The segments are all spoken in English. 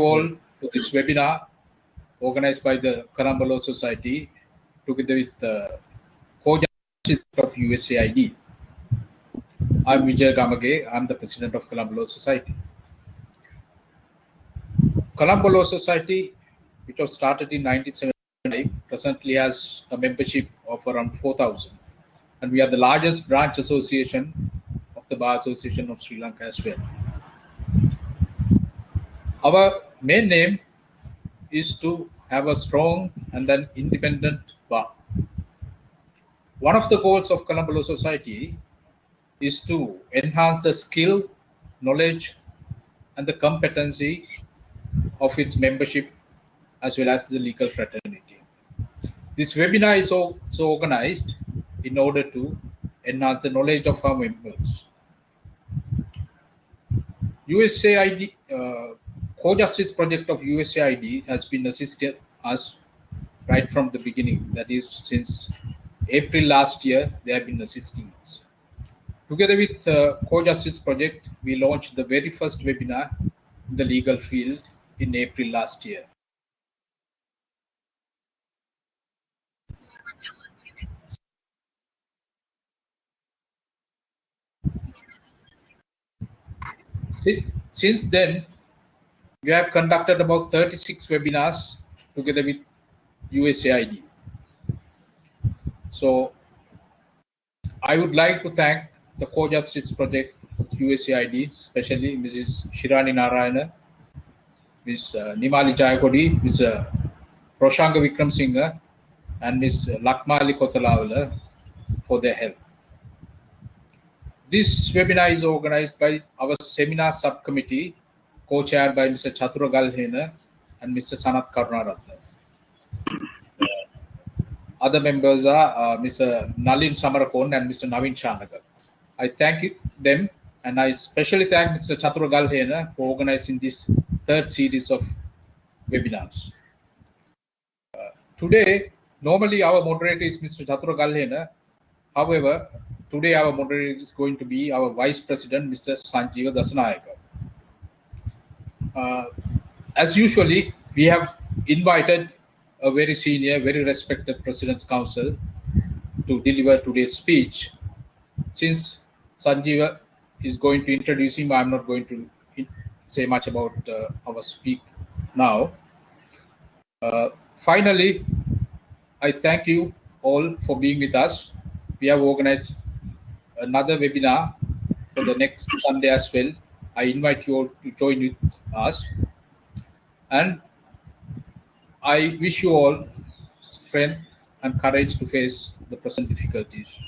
all to this webinar organized by the Colombo Law Society together with the co-justice of USAID. I'm Vijay Gamage. I'm the president of Colombo Law Society. Colombo Law Society, which was started in 1975, presently has a membership of around 4,000. And we are the largest branch association of the Bar Association of Sri Lanka as well. Our main aim is to have a strong and an independent bar. One of the goals of Colombo Law Society is to enhance the skill, knowledge, and the competency of its membership as well as the legal fraternity. This webinar is also organized in order to enhance the knowledge of our members. USAID, Co-Justice Project of USAID has been assisting us right from the beginning. That is, since April last year, they have been assisting us. Together with Co-Justice Project, we launched the very first webinar in the legal field in April last year. Since then, we have conducted about 36 webinars together with USAID. So I would like to thank the Co-Justice Project USAID, especially Mrs. Shirani Narayana, Ms. Nimali Jayakodi, Ms. Roshanga Wickramasinghe, and Ms. Lakmali Kotalawala for their help. This webinar is organized by our seminar subcommittee, co-chaired by Mr. Chatura Galhena and Mr. Sanat Karunaratne. Other members are Mr. Nalin Samarakon and Mr. Navin Chanagar. I thank them, and I especially thank Mr. Chatura Galhena for organizing this third series of webinars. Today, normally our moderator is Mr. Chatura Galhena. However, today our moderator is going to be our Vice President, Mr. Sanjeeva Dasanayake. As usually, we have invited a very senior, very respected President's Counsel to deliver today's speech. Since Sanjeeva is going to introduce him, I'm not going to say much about our speak now. Finally, I thank you all for being with us. We have organized another webinar for the next Sunday as well. I invite you all to join with us. And I wish you all strength and courage to face the present difficulties.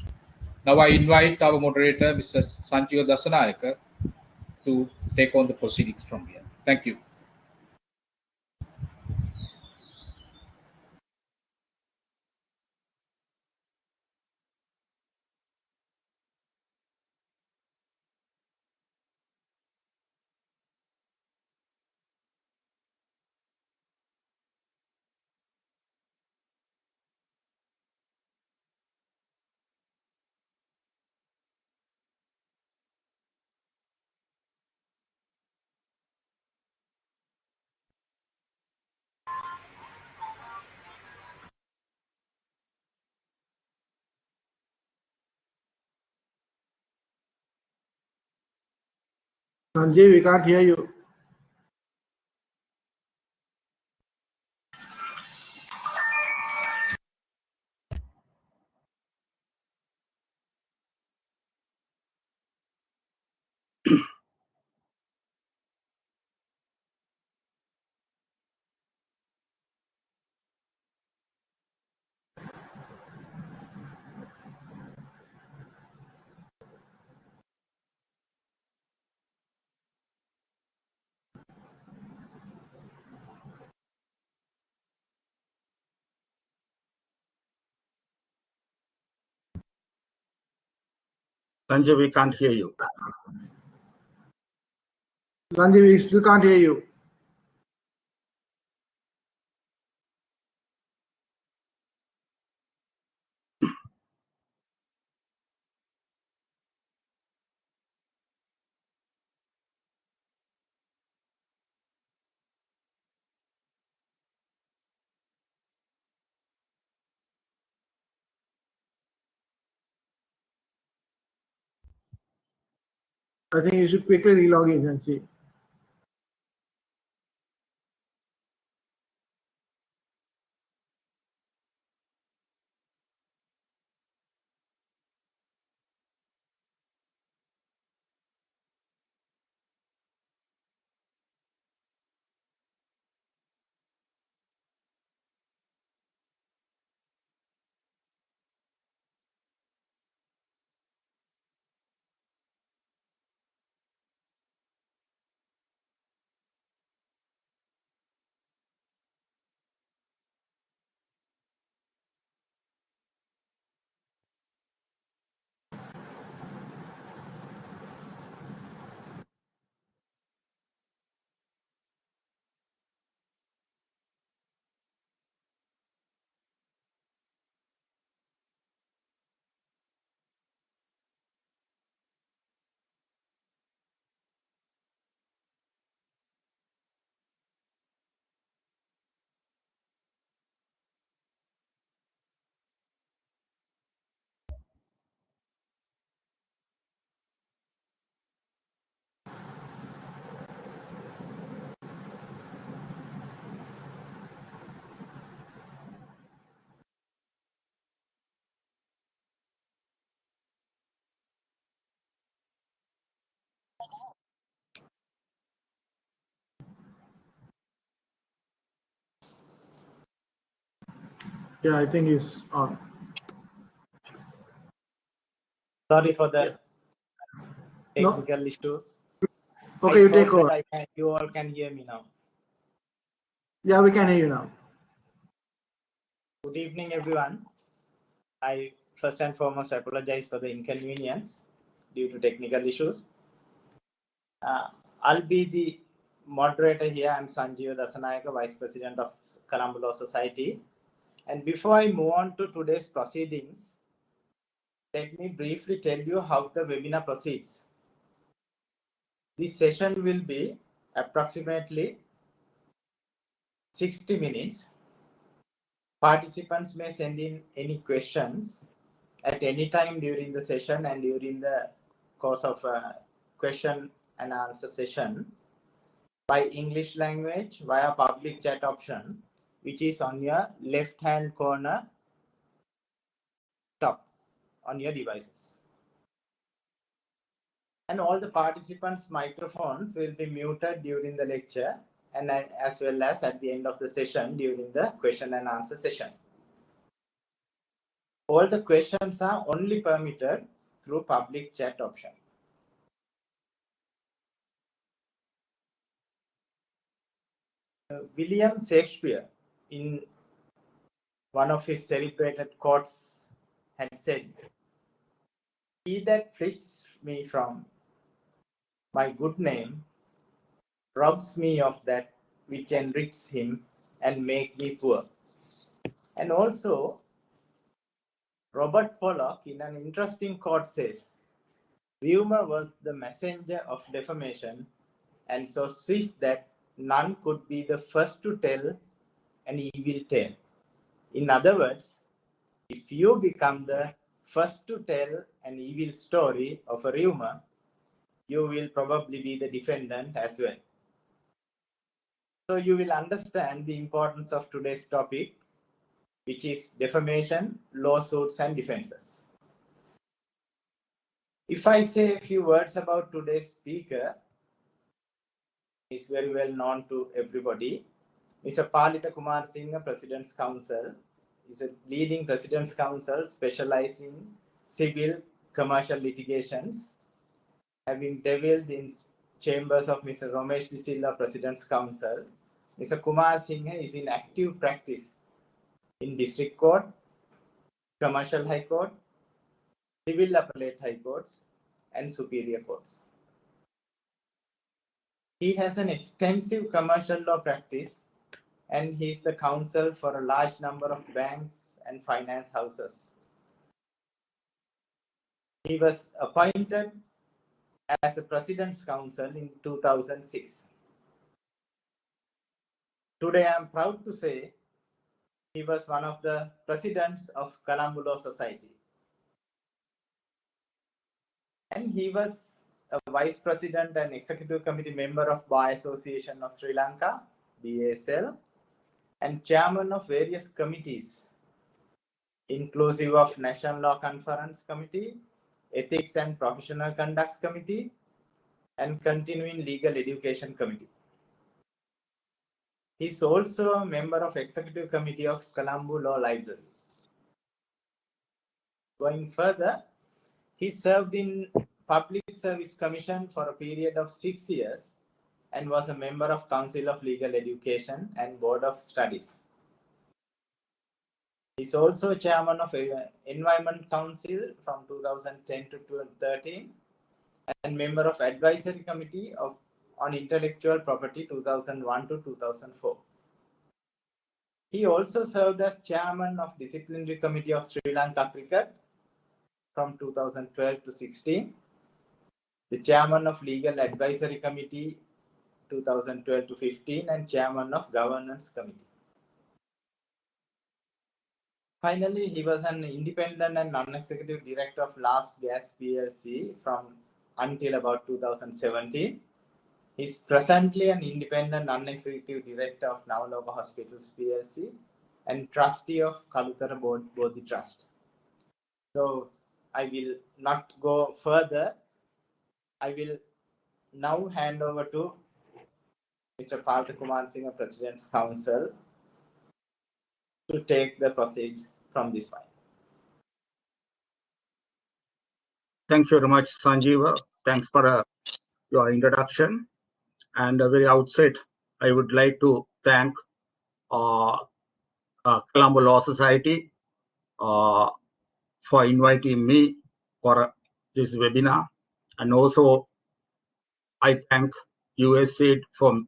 Now I invite our moderator, Mr. Sanjeeva Dasanayake, to take on the proceedings from here. Thank you. Sanjay, we can't hear you. Sanjay, we can't hear you. Sanjay, we still can't hear you. I think you should quickly relog in and see. Yeah, I think it's on. Sorry for the technical issues. Okay, I you take hope over. that you all can hear me now. Yeah, we can hear you now. Good evening, everyone. I first and foremost apologize for the inconvenience due to technical issues. I'll be the moderator here. I'm Sanjeev Dasanayaka, Vice President of Colombo Law Society. And before I move on to today's proceedings, let me briefly tell you how the webinar proceeds. This session will be approximately 60 minutes. Participants may send in any questions at any time during the session and during the course of a question and answer session by English language via public chat option, which is on your left hand corner top on your devices. And all the participants' microphones will be muted during the lecture and as well as at the end of the session during the question and answer session. All the questions are only permitted through public chat option. William Shakespeare, in one of his celebrated quotes, had said, "He that flits me from my good name robs me of that which enriches him and make me poor." And also, Robert Pollock, in an interesting quote, says, "Rumor was the messenger of defamation, and so swift that none could be the first to tell an evil tale." In other words, if you become the first to tell an evil story of a rumor, you will probably be the defendant as well. So you will understand the importance of today's topic, which is defamation, lawsuits, and defenses. If I say a few words about today's speaker, he is very well known to everybody. Mr. Palitha Kumar Singh, President's Counsel, is a leading President's Counsel specialized in civil commercial litigations, having delved in chambers of Mr. Ramesh De Silva, President's Counsel. Mr. Kumar Singh is in active practice in District Court, Commercial High Court, Civil Appellate High Courts, and Superior Courts. He has an extensive commercial law practice, and he is the counsel for a large number of banks and finance houses. He was appointed as the President's Counsel in 2006. Today, I am proud to say he was one of the presidents of Colombo Law Society. And he was a Vice President and Executive Committee member of Bar Association of Sri Lanka, BASL, and Chairman of various committees, inclusive of National Law Conference Committee, Ethics and Professional Conducts Committee, and Continuing Legal Education Committee. He is also a member of Executive Committee of Colombo Law Library. Going further, he served in Public Service Commission for a period of 6 years and was a member of Council of Legal Education and Board of Studies. He is also chairman of Environment Council from 2010 to 2013 and member of Advisory Committee on Intellectual Property 2001 to 2004. He also served as chairman of Disciplinary Committee of Sri Lanka Cricket from 2012 to 16, the chairman of Legal Advisory Committee 2012 to 15, and chairman of Governance Committee. Finally, he was an independent and non-executive director of Lars Gas PLC from until about 2017. He is presently an independent non-executive director of Navaloka Hospitals PLC and trustee of Kalutara Bodhi Trust. So I will not go further. I will now hand over to Mr. Partha Kumar Singh, President's Council, to take the proceeds from this point. Thank you very much, Sanjeeva. Thanks for your introduction. And at the very outset, I would like to thank Colombo Law Society for inviting me for this webinar. And also, I thank USAID for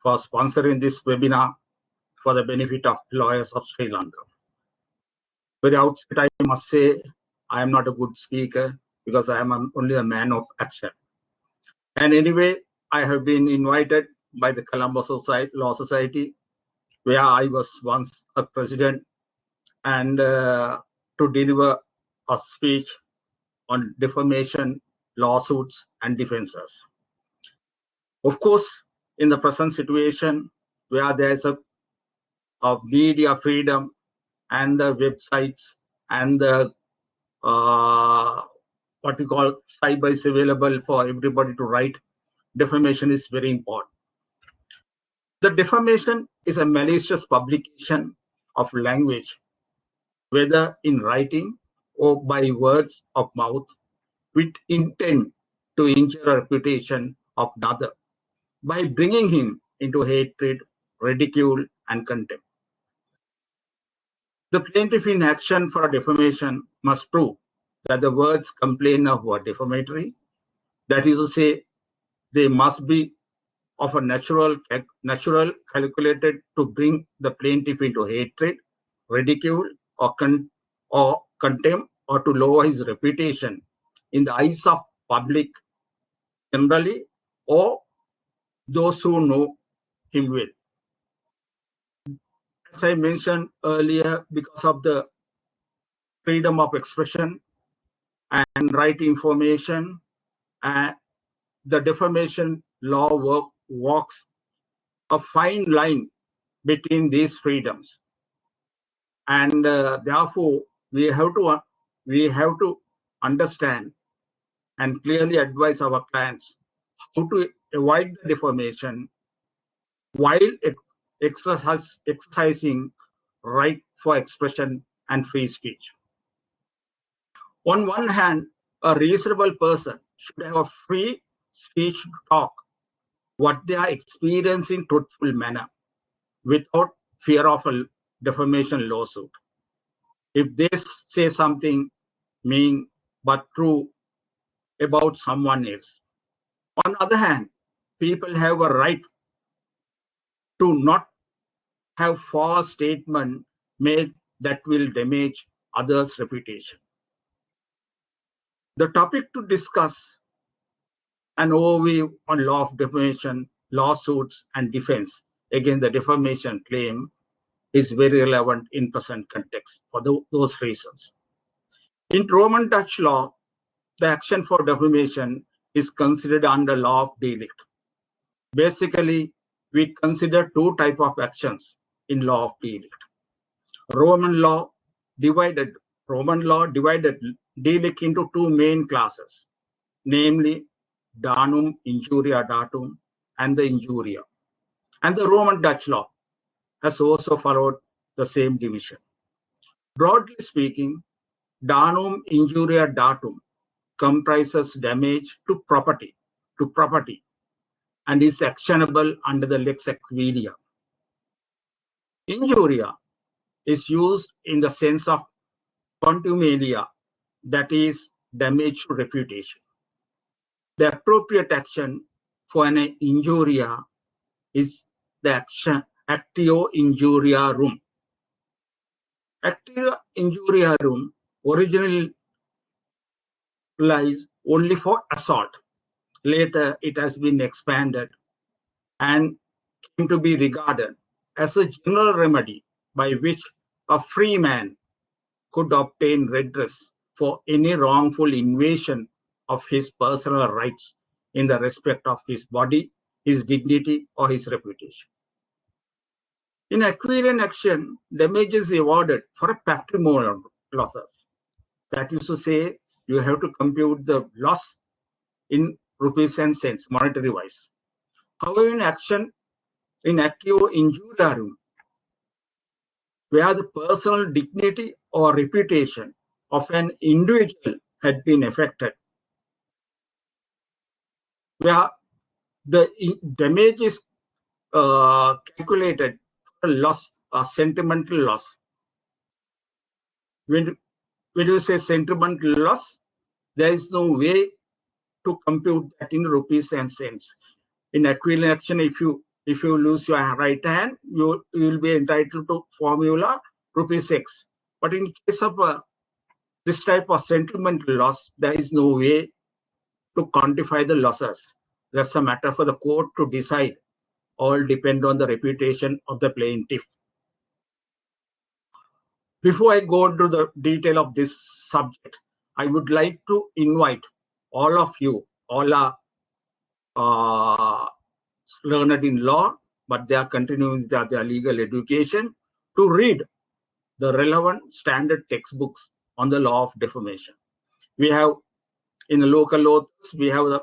sponsoring this webinar for the benefit of lawyers of Sri Lanka. Very outset, I must say, I am not a good speaker because I am only a man of action. And anyway, I have been invited by the Colombo Law Society, where I was once a president, and to deliver a speech on defamation, lawsuits, and defenses. Of course, in the present situation, where there is a media freedom and the websites and the what we call cyber is available for everybody to write, defamation is very important. The defamation is a malicious publication of language, whether in writing or by words of mouth, with intent to injure a reputation of another by bringing him into hatred, ridicule, and contempt. The plaintiff in action for a defamation must prove that the words complained of were defamatory, that is to say, they must be of a natural calculated to bring the plaintiff into hatred, ridicule, or contempt, or to lower his reputation in the eyes of public generally or those who know him well. As I mentioned earlier, because of the freedom of expression and right information, and the defamation law walks a fine line between these freedoms, and therefore we have to understand and clearly advise our clients how to avoid the defamation while exercising right for expression and free speech. On one hand, a reasonable person should have a free speech to talk what they are experiencing in truthful manner without fear of a defamation lawsuit. If they say something mean but true about someone else. On the other hand, people have a right to not have false statement made that will damage others' reputation. The topic to discuss an overview on law of defamation, lawsuits, and defense against the defamation claim is very relevant in present context for those reasons. In Roman Dutch law, the action for defamation is considered under law of delict. Basically, we consider two types of actions in law of delict. Roman law divided delict into two main classes, namely danum injuria datum and the injuria. And the Roman Dutch law has also followed the same division. Broadly speaking, danum injuria datum comprises damage to property and is actionable under the lex equilia. Injuria is used in the sense of contumalia, that is damage to reputation. The appropriate action for an injuria is the action actio injuriarum. Actio injuriarum originally lies only for assault. Later, it has been expanded and came to be regarded as a general remedy by which a free man could obtain redress for any wrongful invasion of his personal rights in the respect of his body, his dignity, or his reputation. In Aquilian action, damage is awarded for a patrimonial loss. That is to say, you have to compute the loss in rupees and cents, monetary wise. However, in action, in actio injuriarum, where the personal dignity or reputation of an individual had been affected, where the damage is calculated for loss, a sentimental loss. When you say sentimental loss, there is no way to compute that in rupees and cents. In Aquilian action, if you lose your right hand, you will be entitled to formula rupees X. But in case of this type of sentimental loss, there is no way to quantify the losses. That's a matter for the court to decide. All depend on the reputation of the plaintiff. Before I go into the detail of this subject, I would like to invite all of you, all are learned in law, but they are continuing their legal education, to read the relevant standard textbooks on the law of defamation. We have, in the local laws, we have the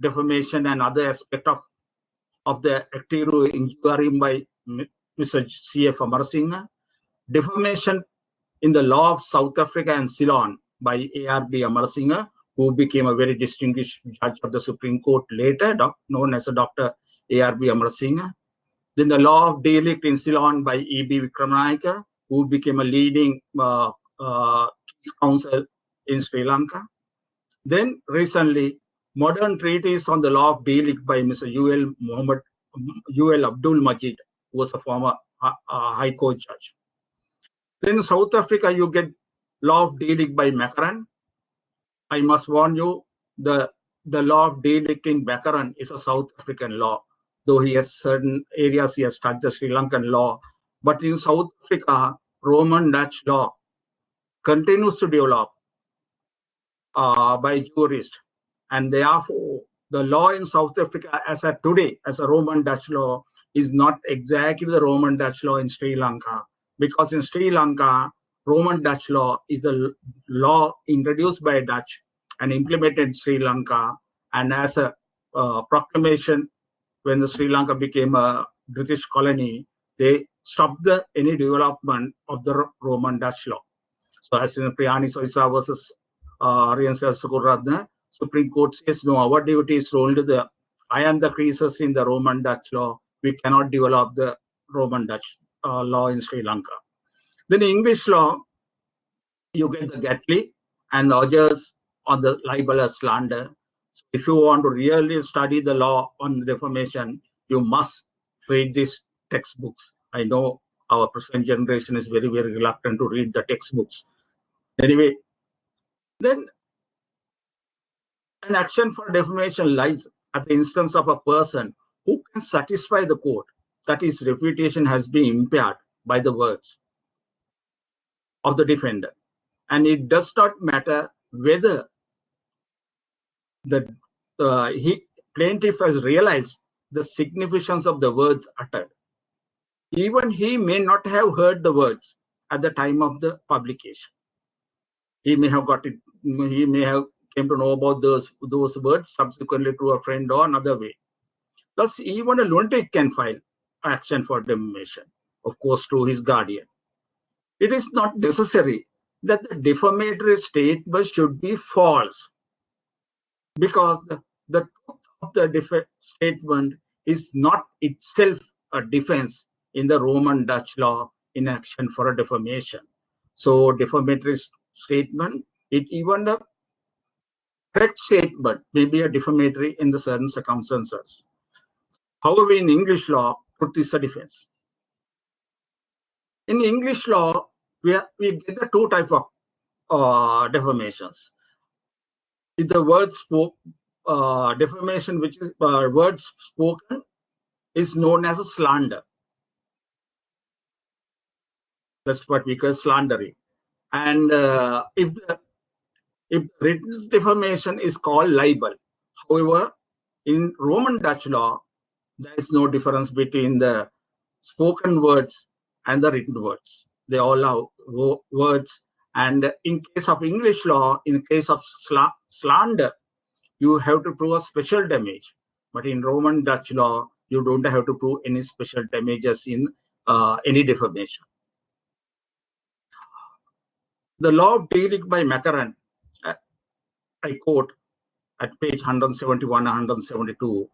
defamation and other aspect of the actio injuriarum by Mr. C.F. Amarasinghe, defamation in the law of South Africa and Ceylon by A.R.B. Amarasinghe, who became a very distinguished judge of the Supreme Court later, known as Dr. A.R.B. Amarasinghe. Then the law of delict in Ceylon by E.B. Vikramanayake, who became a leading case counsel in Sri Lanka. Then recently, modern treatise on the law of delict by Mr. U.L. Abdul Majid, who was a former High Court judge. Then in South Africa, you get law of delict by Mackaran. I must warn you, the law of delict in Mackaran is a South African law, though he has certain areas he has touched the Sri Lankan law. But in South Africa, Roman Dutch law continues to develop by jurists. And therefore, the law in South Africa as of today, as a Roman Dutch law, is not exactly the Roman Dutch law in Sri Lanka. Because in Sri Lanka, Roman Dutch law is the law introduced by Dutch and implemented in Sri Lanka. And as a proclamation, when the Sri Lanka became a British colony, they stopped any development of the Roman Dutch law. So as in Priyani Soisa versus Aryan Sukuradna, Supreme Court says, no, our duty is to hold the iron the creases in the Roman Dutch law. We cannot develop the Roman Dutch law in Sri Lanka. Then English law, you get the Gatley and the others on the libel or slander. If you want to really study the law on defamation, you must read these textbooks. I know our present generation is very, very reluctant to read the textbooks. Anyway, then an action for defamation lies at the instance of a person who can satisfy the court that his reputation has been impaired by the words of the defendant. And it does not matter whether the plaintiff has realized the significance of the words uttered. Even he may not have heard the words at the time of the publication. He may have got it. He may have came to know about those words subsequently through a friend or another way. Thus, even a lunatic can file action for defamation, of course, through his guardian. It is not necessary that the defamatory statement should be false, because the truth of the statement is not itself a defense in the Roman Dutch law in action for a defamation. So defamatory statement, even the correct statement may be a defamatory in the certain circumstances. However, in English law, truth is a defense. In English law, we get the two types of defamations. If the word spoke, defamation, which is words spoken, is known as a slander. That's what we call slandering. And if written defamation is called libel. However, in Roman Dutch law, there is no difference between the spoken words and the written words. They all have words. And in case of English law, in case of slander, you have to prove a special damage. But in Roman Dutch law, you don't have to prove any special damages in any defamation. The law of Delict by Maccarran, I quote at page 171 and 172,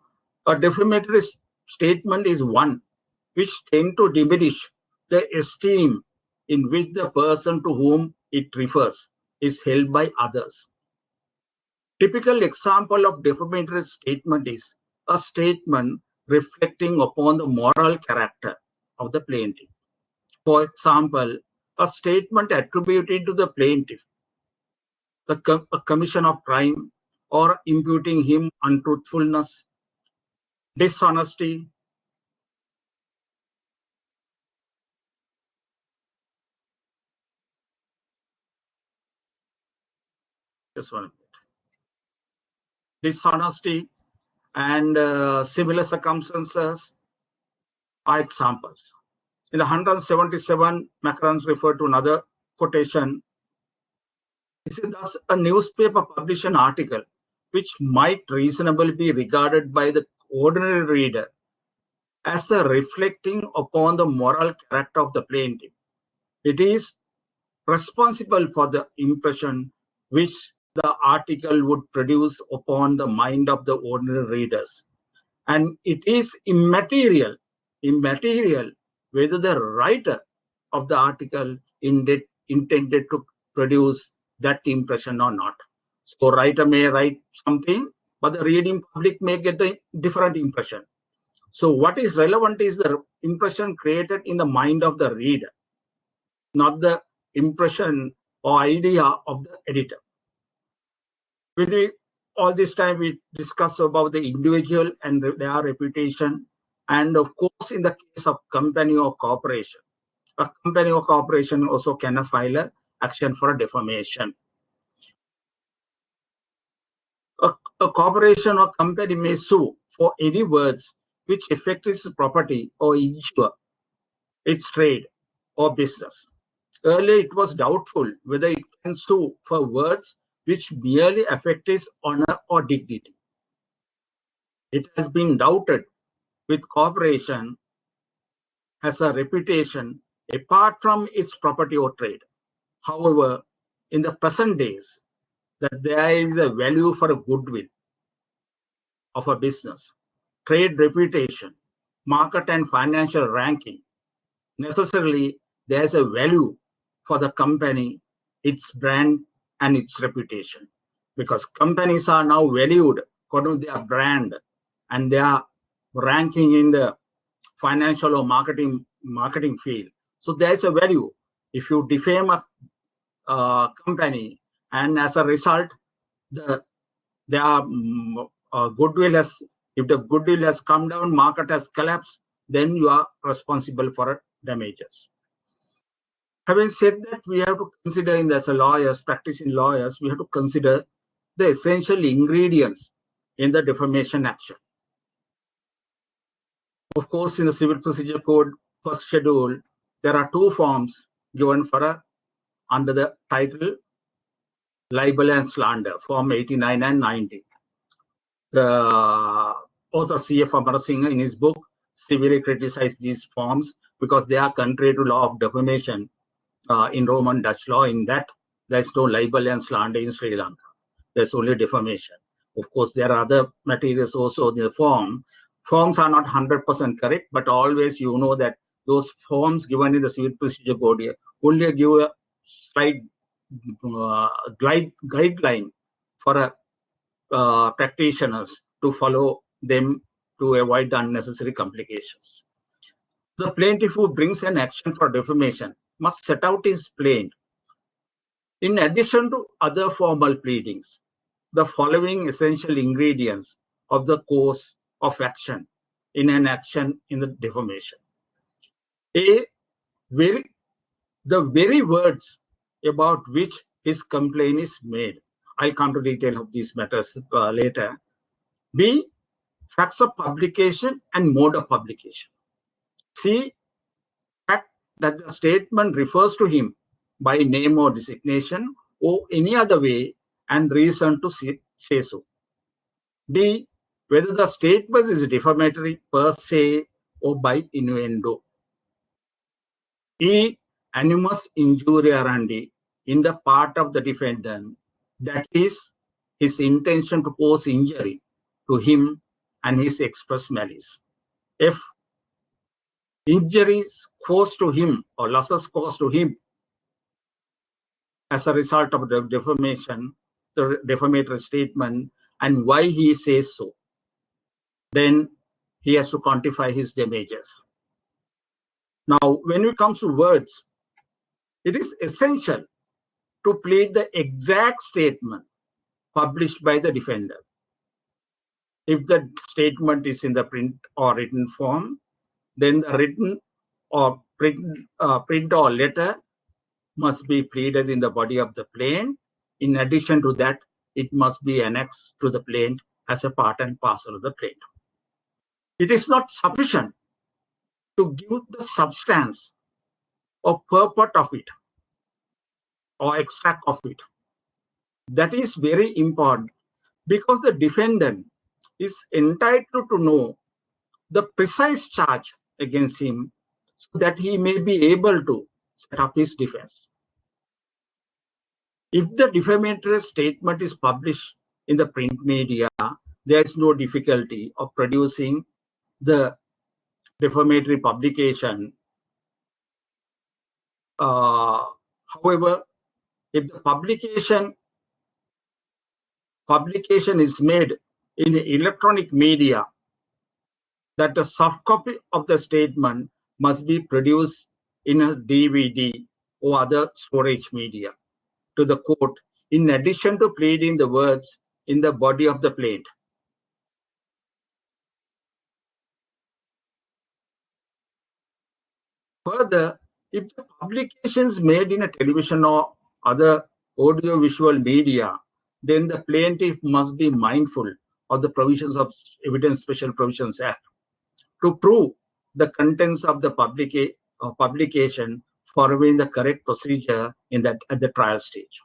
a defamatory statement is one which tends to diminish the esteem in which the person to whom it refers is held by others. Typical example of defamatory statement is a statement reflecting upon the moral character of the plaintiff. For example, a statement attributed to the plaintiff a commission of crime or imputing him untruthfulness, dishonesty, dishonesty and similar circumstances are examples. In the 177, Maccarran referred to another quotation. It is thus a newspaper published an article which might reasonably be regarded by the ordinary reader as a reflecting upon the moral character of the plaintiff. It is responsible for the impression which the article would produce upon the mind of the ordinary readers. And it is immaterial whether the writer of the article intended to produce that impression or not. So writer may write something, but the reading public may get a different impression. So what is relevant is the impression created in the mind of the reader, not the impression or idea of the editor. All this time we discuss about the individual and their reputation, and of course in the case of company or corporation, a company or corporation also can file an action for a defamation. A corporation or company may sue for any words which affect its property or injure its trade or business. Earlier, it was doubtful whether it can sue for words which merely affect its honor or dignity. It has been doubted with corporation has a reputation apart from its property or trade. However, in the present days, that there is a value for a goodwill of a business, trade reputation, market and financial ranking. Necessarily, there is a value for the company, its brand, and its reputation. Because companies are now valued according to their brand and their ranking in the financial or marketing field. So there is a value. If you defame a company, and as a result, if the goodwill has come down, market has collapsed, then you are responsible for damages. Having said that, we have to consider, as a lawyers, practicing lawyers, we have to consider the essential ingredients in the defamation action. Of course, in the Civil Procedure Code first schedule, there are two forms given for under the title libel and slander, Form 89 and 90. The author C.F. Amarasinghe in his book severely criticized these forms because they are contrary to law of defamation in Roman Dutch law, in that there is no libel and slander in Sri Lanka. There's only defamation. Of course, there are other materials also in the form. Forms are not 100% correct, but always you know that those forms given in the Civil Procedure Code only give a slight guideline for practitioners to follow them to avoid unnecessary complications. The plaintiff who brings an action for defamation must set out his plaint. In addition to other formal pleadings, the following essential ingredients of the course of action in an action in the defamation. A, the very words about which his complaint is made. I'll come to detail of these matters later. B, facts of publication and mode of publication. C, fact that the statement refers to him by name or designation or any other way and reason to say so. D, whether the statement is defamatory per se or by innuendo. E, animus injuriandi in the part of the defendant, that is, his intention to cause injury to him and his express malice. F, injuries caused to him or losses caused to him as a result of the defamation, the defamatory statement, and why he says so. Then he has to quantify his damages. Now, when it comes to words, it is essential to plead the exact statement published by the defendant. If the statement is in the print or written form, then the written or print or letter must be pleaded in the body of the plaint. In addition to that, it must be annexed to the plaint as a part and parcel of the plaint. It is not sufficient to give the substance or purport of it or extract of it. That is very important because the defendant is entitled to know the precise charge against him so that he may be able to set up his defense. If the defamatory statement is published in the print media, there is no difficulty of producing the defamatory publication. However, if the publication is made in electronic media, that the soft copy of the statement must be produced in a DVD or other storage media to the court, in addition to pleading the words in the body of the plaint. Further, if the publication is made in a television or other audio-visual media, then the plaintiff must be mindful of the provisions of Evidence Special Provisions Act to prove the contents of the publication following the correct procedure at the trial stage.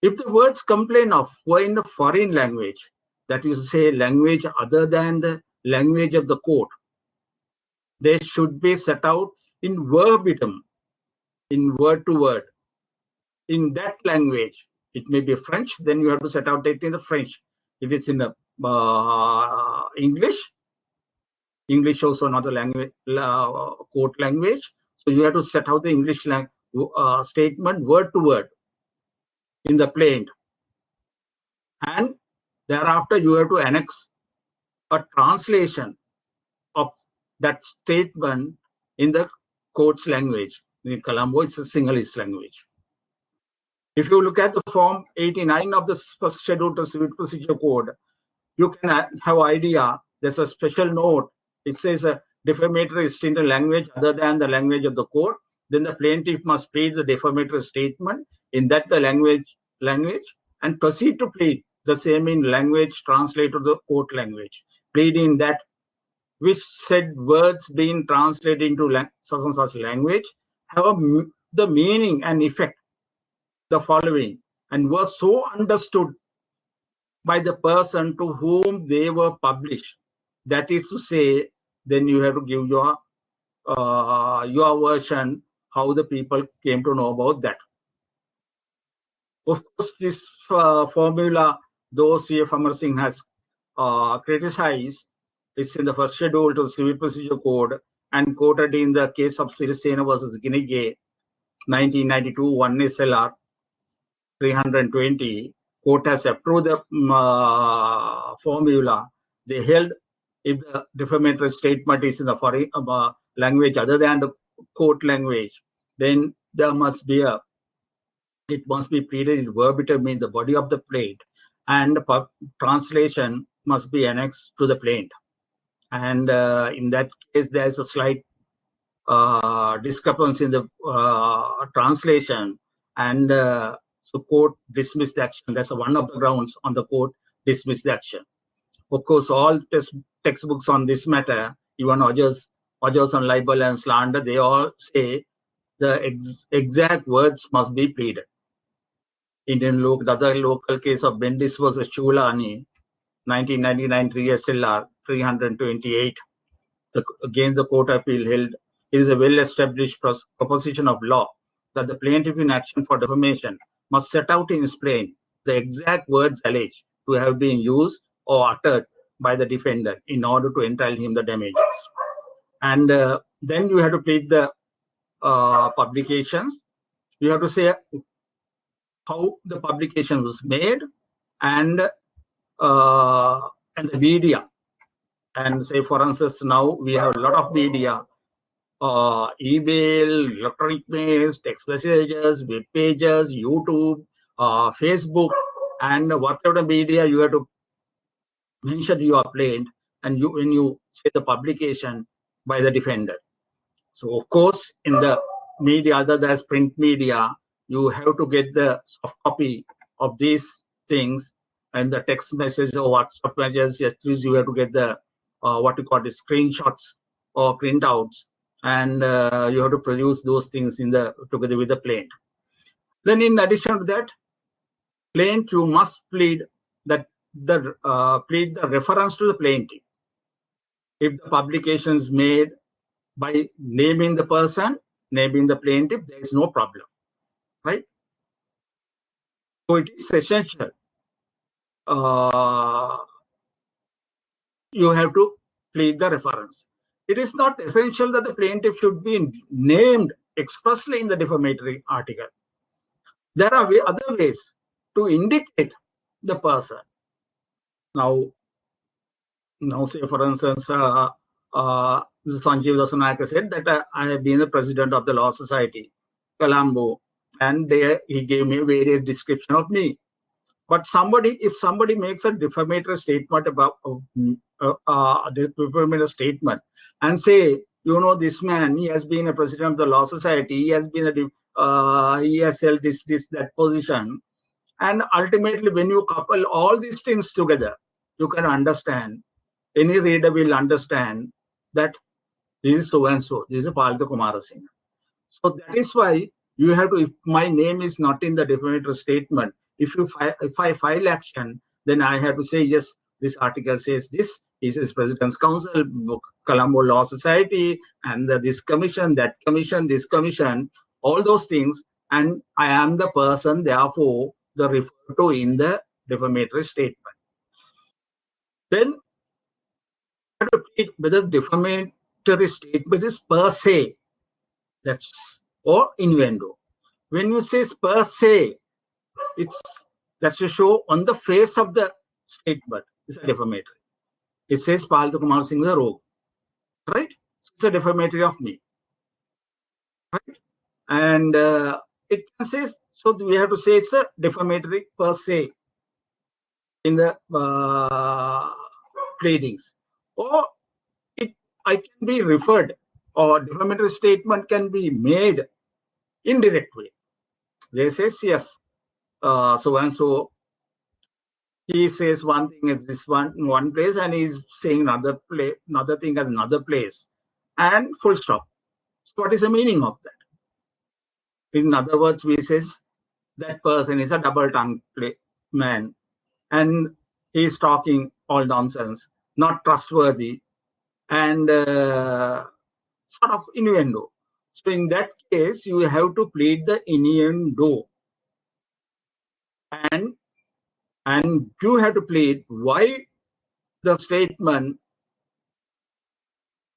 If the words complained of were in a foreign language, that is to say, language other than the language of the court, they should be set out in verbatim, in word to word, in that language. It may be French, then you have to set out it in the French. If it's in the English also not a language, court language. So you have to set out the English statement word to word in the plaint. And thereafter you have to annex a translation of that statement in the court's language. In Colombo, it's a Sinhalese language. If you look at the Form 89 of the first schedule to Civil Procedure Code, you can have idea. There's a special note. It says a defamatory is in a language other than the language of the court. Then the plaintiff must plead the defamatory statement in that the language and proceed to plead the same in language translated to the court language, pleading that which said words being translated into such and such language have the meaning and effect the following, and were so understood by the person to whom they were published. That is to say, then you have to give your version, how the people came to know about that. Of course, this formula, though C.F. Amar Singh has criticized, is in the first schedule to Civil Procedure Code and quoted in the case of Sirisena versus Ginige, 1992, 1 SLR 320. Court has approved the formula. They held if the defamatory statement is in the foreign language other than the court language, then there must be it must be pleaded in verbatim in the body of the plaint, and translation must be annexed to the plaint. And in that case, there is a slight discrepancy in the translation, and so court dismissed the action. That's one of the grounds on the court dismissed the action. Of course, all textbooks on this matter, even Hodges on libel and slander, they all say the exact words must be pleaded. The other local case of Bendis versus Shulani, 1999 3 SLR 328. Against the court appeal held, it is a well-established proposition of law that the plaintiff in action for defamation must set out in his plaint the exact words alleged to have been used or uttered by the defendant in order to entitle him the damages. And then you have to plead the publications. You have to say how the publication was made and the media. And say, for instance, now we have a lot of media, email, electronic mails, text messages, web pages, YouTube, Facebook, and whatever media you have to mention your plaint, and when you say the publication by the defendant. So, of course, in the media other than print media, you have to get the soft copy of these things, and the text message or WhatsApp messages. Yes, you have to get the what you call the screenshots or printouts, and you have to produce those things in the together with the plaint. Then, in addition to that, plaint you must plead that plead the reference to the plaintiff. If the publication is made by naming the person, naming the plaintiff, there is no problem, right? So it is essential. You have to plead the reference. It is not essential that the plaintiff should be named expressly in the defamatory article. There are other ways to indicate the person. Now say, for instance, Sanjeev Dasanayake said that I have been the president of the Law Society, Colombo, and he gave me various description of me. But if somebody makes a defamatory statement about defamatory statement and say, this man, he has been a president of the Law Society, he has been he has held this, that position, and ultimately when you couple all these things together, you can understand. Any reader will understand that this is so and so. This is Palta Kumarasinghe. So that is why you have to. If my name is not in the defamatory statement, if I file action, then I have to say, yes, this article says this. This is President's Council, Colombo Law Society, and this commission, that commission, this commission, all those things, and I am the person, therefore, the referred to in the defamatory statement. Then you have to plead whether defamatory statement is per se, or innuendo. When you say per se, that's to show on the face of the statement it's a defamatory. It says Palta Kumarasinghe is a rogue, right? It's a defamatory of me, right? And it says, so we have to say it's a defamatory per se in the pleadings, or I can be referred, or defamatory statement can be made indirect way. They say, yes, so and so he says one thing at this one place, and he's saying another thing at another place, and full stop. So what is the meaning of that? In other words, we says that person is a double-tongued man, and he's talking all nonsense, not trustworthy, and sort of innuendo. So in that case, you have to plead the innuendo, and you have to plead why the statement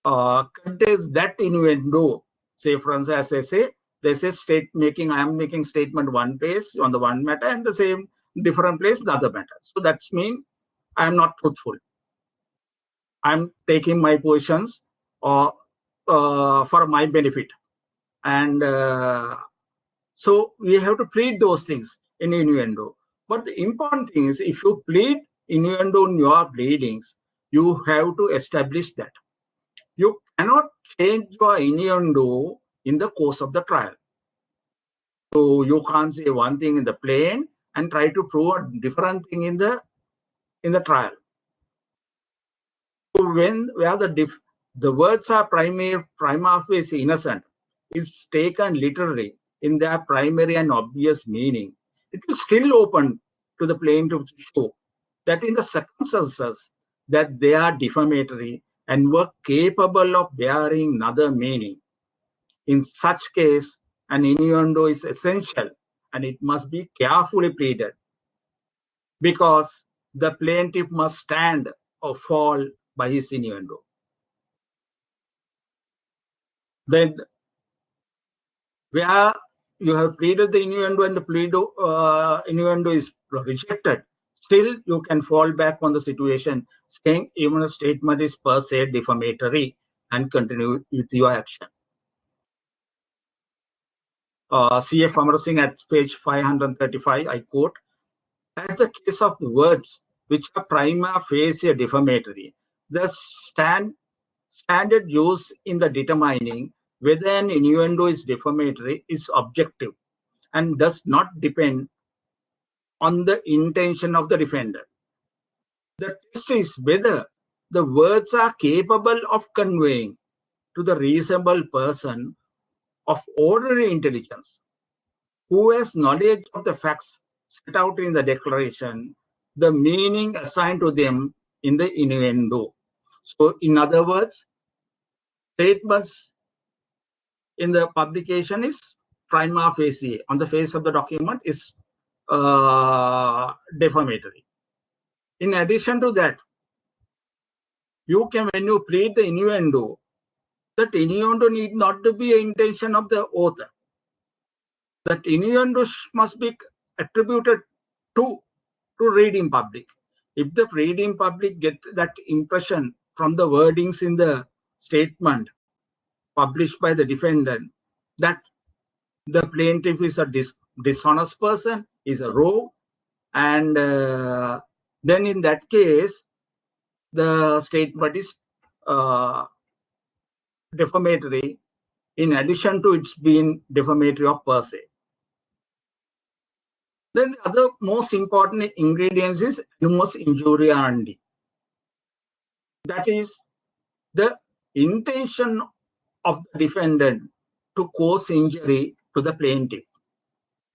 contains that innuendo. Say, for instance, as I say, there's a I am making statement one place on the one matter, and the same different place the other matter. So that's mean I am not truthful. I'm taking my positions or for my benefit, and so we have to plead those things in innuendo. But the important thing is, if you plead innuendo in your pleadings, you have to establish that. You cannot change your innuendo in the course of the trial. So you can't say one thing in the plain and try to prove a different thing in the trial. So where the words are prima facie innocent is taken literally in their primary and obvious meaning, it is still open to the plaintiff to show that in the circumstances that they are defamatory and were capable of bearing another meaning. In such case, an innuendo is essential and it must be carefully pleaded, because the plaintiff must stand or fall by his innuendo. Then, where you have pleaded the innuendo and the innuendo is rejected, still you can fall back on the situation saying even a statement is per se defamatory and continue with your action. C.F. Amar Singh at page 535, I quote, as the case of words which are prima facie defamatory, the standard used in the determining whether an innuendo is defamatory is objective and does not depend on the intention of the defendant. The test is whether the words are capable of conveying to the reasonable person of ordinary intelligence who has knowledge of the facts set out in the declaration, the meaning assigned to them in the innuendo. So, in other words, statements in the publication is prima facie, on the face of the document, is defamatory. In addition to that, when you plead the innuendo, that innuendo need not to be an intention of the author. That innuendo must be attributed to reading public. If the reading public get that impression from the wordings in the statement published by the defendant, that the plaintiff is a dishonest person, is a rogue, and then in that case, the statement is defamatory, in addition to its being defamatory of per se. Then the other most important ingredient is animus injuriandi. That is the intention of the defendant to cause injury to the plaintiff.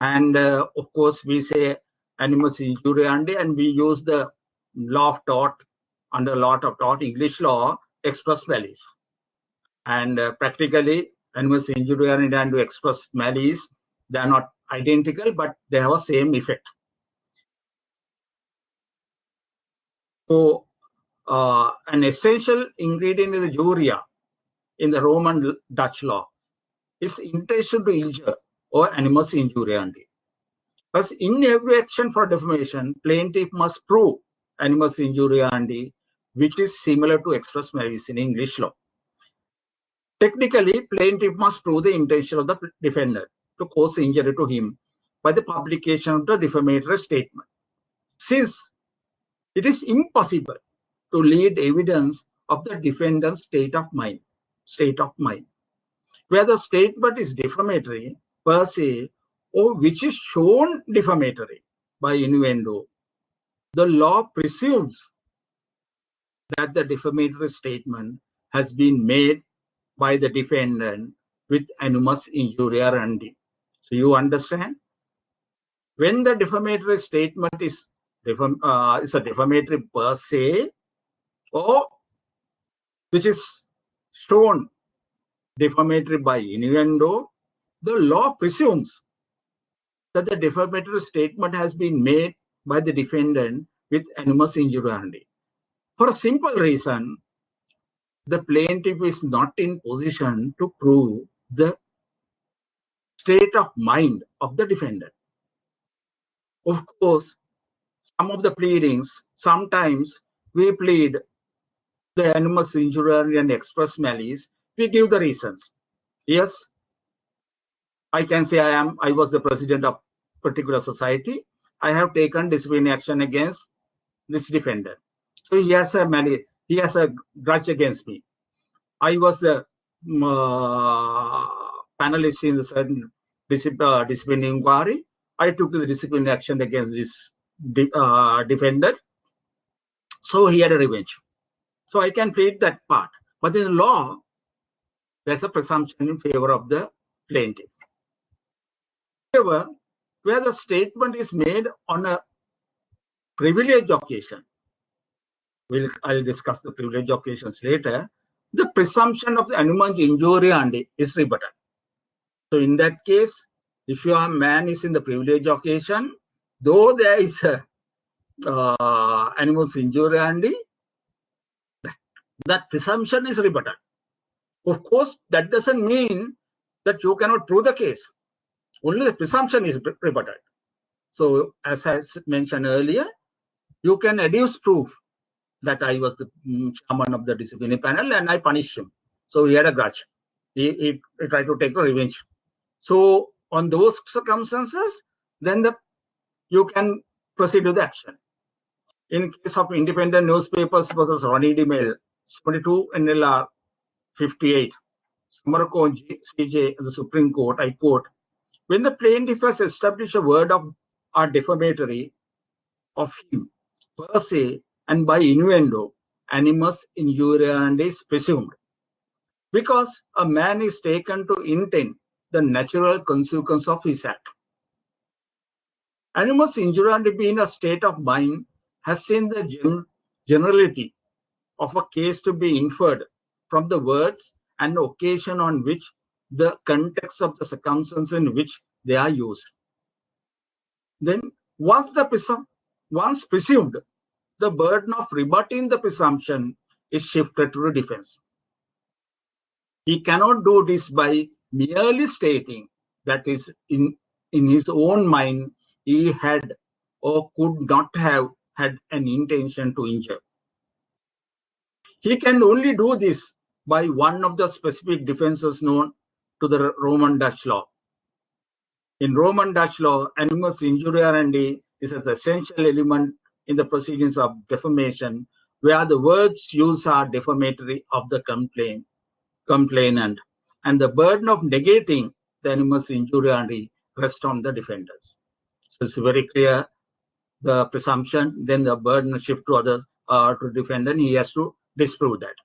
And of course, we say animus injuriandi, and we use the law of tort, under law of tort, English law, express malice. And practically, animus injuriandi and express malice, they are not identical, but they have the same effect. So, an essential ingredient in the juria in the Roman Dutch law is intention to injure or animus injuriandi. But in every action for defamation, plaintiff must prove animus injuriandi, which is similar to express malice in English law. Technically, plaintiff must prove the intention of the defendant to cause injury to him by the publication of the defamatory statement. Since it is impossible to lead evidence of the defendant's state of mind, where the statement is defamatory per se, or which is shown defamatory by innuendo, the law presumes that the defamatory statement has been made by the defendant with animus injuriandi. So you understand? When the defamatory statement is a defamatory per se, or which is shown defamatory by innuendo, the law presumes that the defamatory statement has been made by the defendant with animus injuriandi. For a simple reason, the plaintiff is not in position to prove the state of mind of the defendant. Of course, some of the pleadings, sometimes we plead the animus injuriandi and express malice, we give the reasons. Yes, I can say I was the president of particular society. I have taken disciplinary action against this defendant. So he has a grudge against me. I was the panelist in the certain disciplinary inquiry. I took the disciplinary action against this defendant. So he had a revenge. So I can plead that part. But in the law, there's a presumption in favor of the plaintiff. However, where the statement is made on a privileged occasion, I'll discuss the privileged occasions later, the presumption of the animus injuriandi is rebutted. So in that case, if your man is in the privileged occasion, though there is a animus injuriandi, that presumption is rebutted. Of course, that doesn't mean that you cannot prove the case. Only the presumption is rebutted. So as I mentioned earlier, you can adduce proof that I was the chairman of the disciplinary panel and I punished him. So he had a grudge. He tried to take a revenge. So on those circumstances, then you can proceed with the action. In case of independent newspapers versus Ronnie DeMille, 22 NLR 58, Summerco CJ, the Supreme Court, I quote, when the plaintiff has established a word of or defamatory of him per se and by innuendo, animus injuriandi is presumed. Because a man is taken to intend the natural consequence of his act. Animus injuriandi being a state of mind has seen the generality of a case to be inferred from the words and the occasion on which the context of the circumstances in which they are used. Then once presumed, the burden of rebutting the presumption is shifted to the defense. He cannot do this by merely stating that is in his own mind he had or could not have had an intention to injure. He can only do this by one of the specific defenses known to the Roman Dutch law. In Roman Dutch law, animus injuriandi is an essential element in the proceedings of defamation, where the words used are defamatory of the complainant, and the burden of negating the animus injuriandi rests on the defendants. So it's very clear, the presumption, then the burden shift to others, to defendant, he has to disprove that.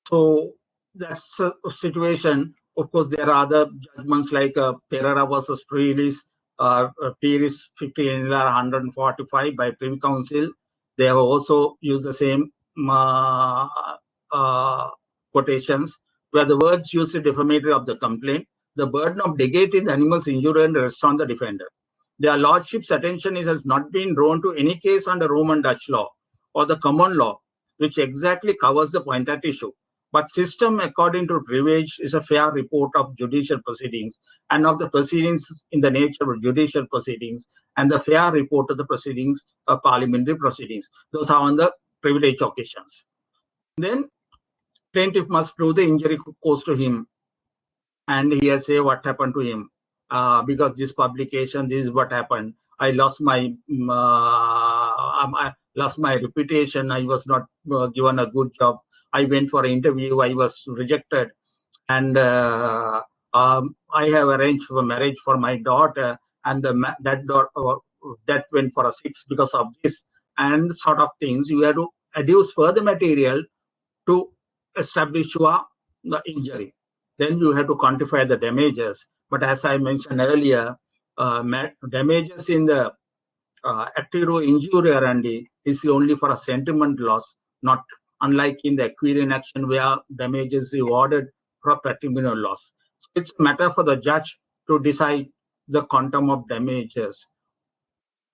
So that's a situation. Of course, there are other judgments like Pereira versus Pires 145 by Privy Council. They have also used the same quotations where the words used defamatory of the complaint. The burden of negating the animus injuriandi rests on the defender. Their lordship's attention has not been drawn to any case under Roman Dutch law or the common law, which exactly covers the point at issue. But system, according to Rivage, is a fair report of judicial proceedings and of the proceedings in the nature of judicial proceedings and the fair report of the proceedings of parliamentary proceedings. Those are on the privileged occasions. Then plaintiff must prove the injury caused to him, and he has say what happened to him. Because this publication, this is what happened. I lost my reputation. I was not given a good job. I went for an interview. I was rejected, and I have arranged for marriage for my daughter, and that went for a 6 because of this, and sort of things. You have to adduce further material to establish the injury. Then you have to quantify the damages. But as I mentioned earlier, damages in the active injury is only for a sentiment loss, not unlike in the equine action where damages is awarded for patrimonial loss. So it's a matter for the judge to decide the quantum of damages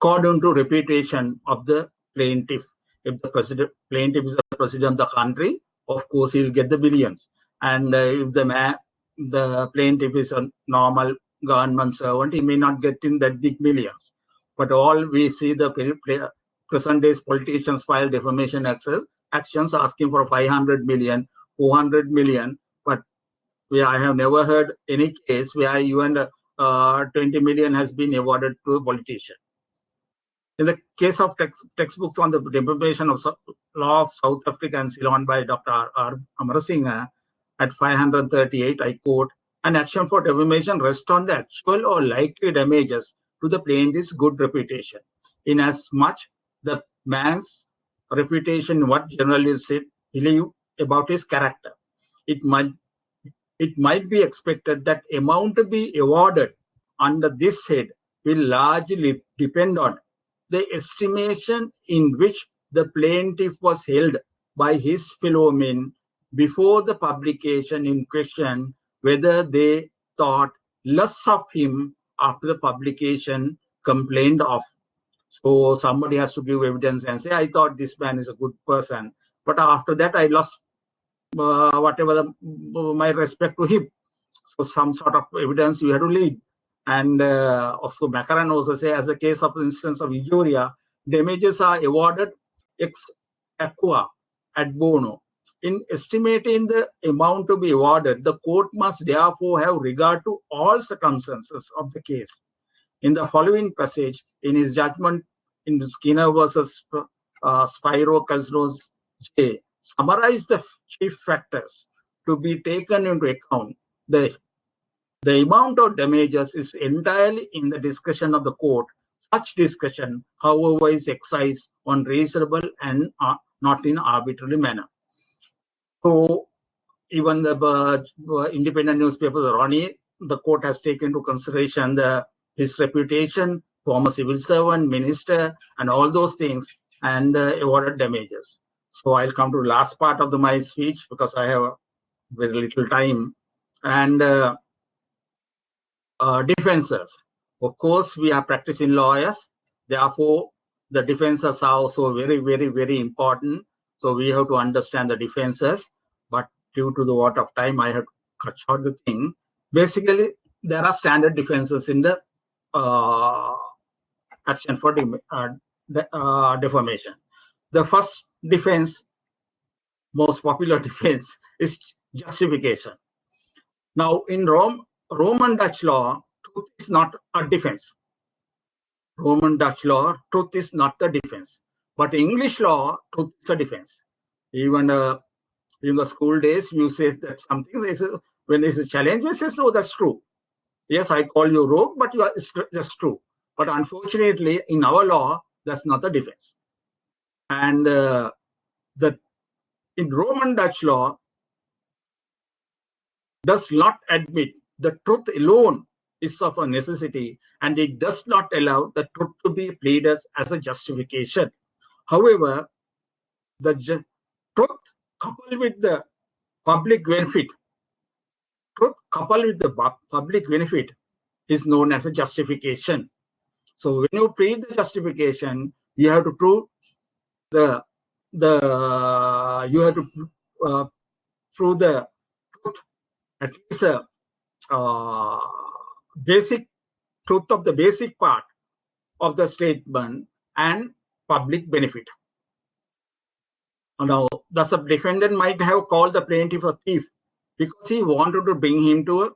according to reputation of the plaintiff. If the plaintiff is the president of the country, of course he will get the billions. And if the plaintiff is a normal government servant, he may not get in that big millions. But all we see the present days politicians file defamation actions asking for 500 million, 400 million. But I have never heard any case where even 20 million has been awarded to a politician. In the case of textbooks on the defamation of law of South Africa and Ceylon by Dr. R. Amarasinghe at 538, I quote, an action for defamation rests on the actual or likely damages to the plaintiff's good reputation, inasmuch the man's reputation, what journalists believe about his character. It might be expected that amount to be awarded under this head will largely depend on the estimation in which the plaintiff was held by his fellow men before the publication in question, whether they thought less of him after the publication complained of. So somebody has to give evidence and say, I thought this man is a good person, but after that I lost my respect to him. So some sort of evidence you have to lead. And also Maccaran also say, as a case of instance of injuria, damages are awarded ex equo ad bono. In estimating the amount to be awarded, the court must therefore have regard to all circumstances of the case. In the following passage, in his judgment in Skinner versus Spiro Kasros J, summarize the chief factors to be taken into account. The amount of damages is entirely in the discretion of the court. Such discretion, however, is exercised on reasonable and not in arbitrary manner. So even the independent newspapers, Ronnie, the court has taken into consideration his reputation, former civil servant, minister, and all those things, and awarded damages. So I'll come to the last part of my speech because I have very little time. And defenses. Of course, we are practicing lawyers. Therefore, the defenses are also very, very, very important. So we have to understand the defenses. But due to the want of time, I have to cut short the thing. Basically, there are standard defenses in the action for defamation. The first defense, most popular defense, is justification. Now, in Roman Dutch law, truth is not a defense. Roman Dutch law, truth is not the defense. But English law, truth is a defense. Even in the school days, you say that something, when there's a challenge, you say, so that's true. Yes, I call you rogue, but that's true. But unfortunately, in our law, that's not the defense. And in Roman Dutch law, does not admit the truth alone is of a necessity, and it does not allow the truth to be pleaded as a justification. However, the truth coupled with the public benefit, is known as a justification. So when you plead the justification, you have to prove the truth, at least basic truth of the basic part of the statement and public benefit. Now, thus a defendant might have called the plaintiff a thief because he wanted to bring him to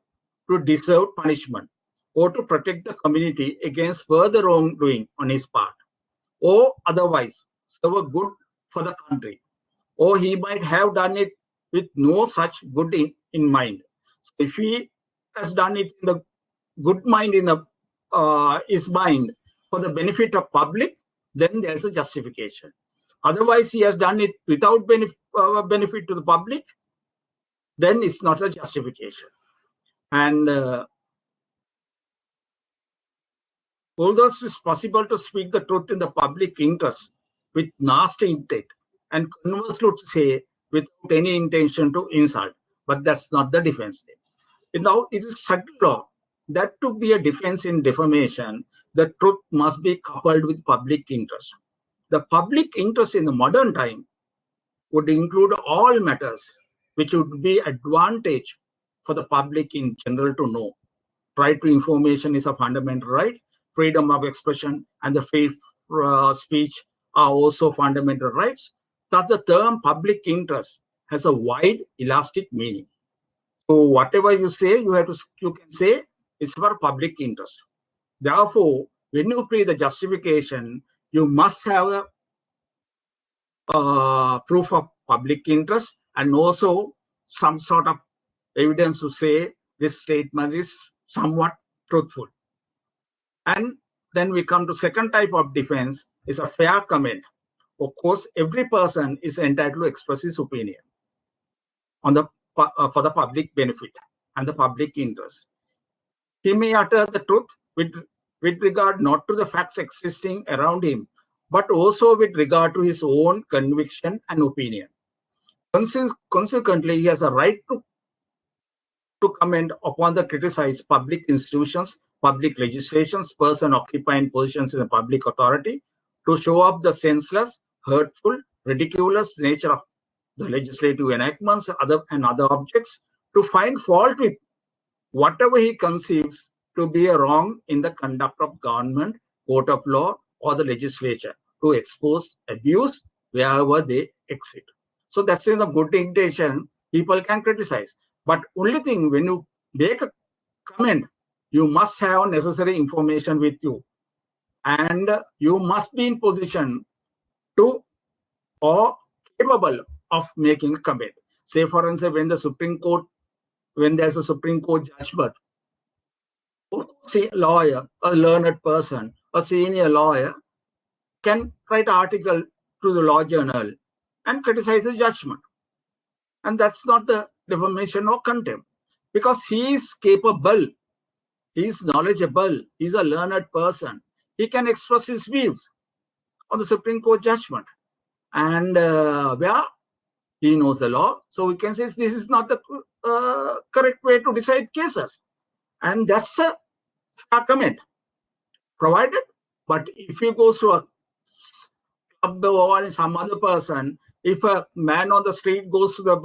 deserve punishment, or to protect the community against further wrongdoing on his part, or otherwise serve a good for the country, or he might have done it with no such good in mind. So if he has done it in the good mind in the his mind for the benefit of public, then there's a justification. Otherwise, he has done it without benefit to the public, then it's not a justification. And although it's possible to speak the truth in the public interest with nasty intent, and conversely to say without any intention to insult, but that's not the defense. Now, it is subtle law that to be a defense in defamation, the truth must be coupled with public interest. The public interest in the modern time would include all matters which would be advantage for the public in general to know. Right to information is a fundamental right. Freedom of expression and the free speech are also fundamental rights. Thus, the term public interest has a wide, elastic meaning. So, whatever you say, you can say it's for public interest. Therefore, when you plead the justification, you must have a proof of public interest and also some sort of evidence to say this statement is somewhat truthful. And then we come to second type of defense is a fair comment. Of course, every person is entitled to express his opinion on for the public benefit and the public interest. He may utter the truth with regard not to the facts existing around him, but also with regard to his own conviction and opinion. Consequently, he has a right to comment upon the criticized public institutions, public legislations, person occupying positions in the public authority, to show up the senseless, hurtful, ridiculous nature of the legislative enactments and other objects, to find fault with whatever he conceives to be a wrong in the conduct of government, court of law, or the legislature, to expose abuse wherever they exist. So that's in the good intention, people can criticize. But only thing, when you make a comment, you must have necessary information with you. And you must be in position to or capable of making a comment. Say, for instance, when there's a Supreme Court judgment, say lawyer, a learned person, a senior lawyer can write an article to the law journal and criticize the judgment. And that's not the defamation or contempt, because he is capable, he is knowledgeable, he is a learned person. He can express his views on the Supreme Court judgment. And where he knows the law, so we can say this is not the correct way to decide cases. And that's a comment provided. But if he goes to a club or some other person, if a man on the street goes to the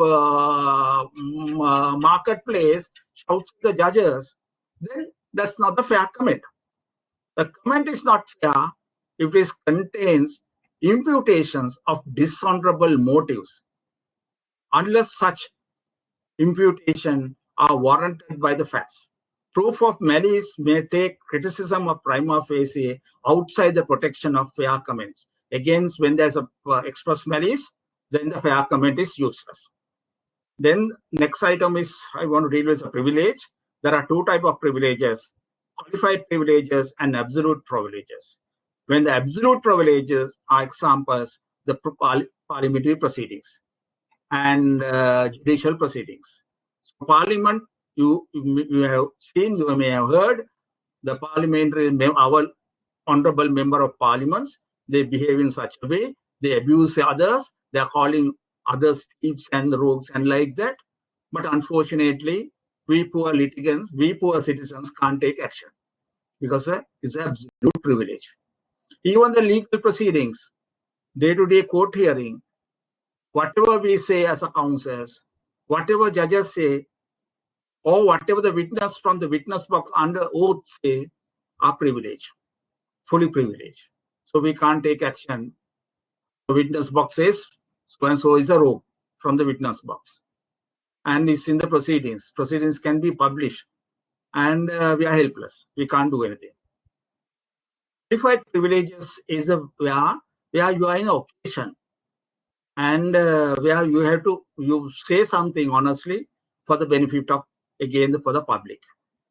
marketplace, shouts to the judges, then that's not the fair comment. The comment is not fair if it contains imputations of dishonorable motives, unless such imputation are warranted by the facts. Proof of malice may take criticism of prima facie outside the protection of fair comments. Again, when there's a express malice, then the fair comment is useless. Then next item is, I want to deal with a privilege. There are two types of privileges: qualified privileges and absolute privileges. When the absolute privileges are examples, the parliamentary proceedings and judicial proceedings. So Parliament, you have seen, you may have heard, the parliamentary, our honorable member of Parliament, they behave in such a way, they abuse others, they are calling others thieves and rogues and like that. But unfortunately, we poor litigants, we poor citizens can't take action because it's an absolute privilege. Even the legal proceedings, day-to-day court hearing, whatever we say as a counsels, whatever judges say, or whatever the witness from the witness box under oath say, are privileged, fully privileged. So we can't take action. The witness box says, so and so is a rogue from the witness box. And it's in the proceedings. Proceedings can be published. And we are helpless. We can't do anything. Qualified privileges is the where you are in occasion. And where you have to, you say something honestly for the benefit of, again, for the public.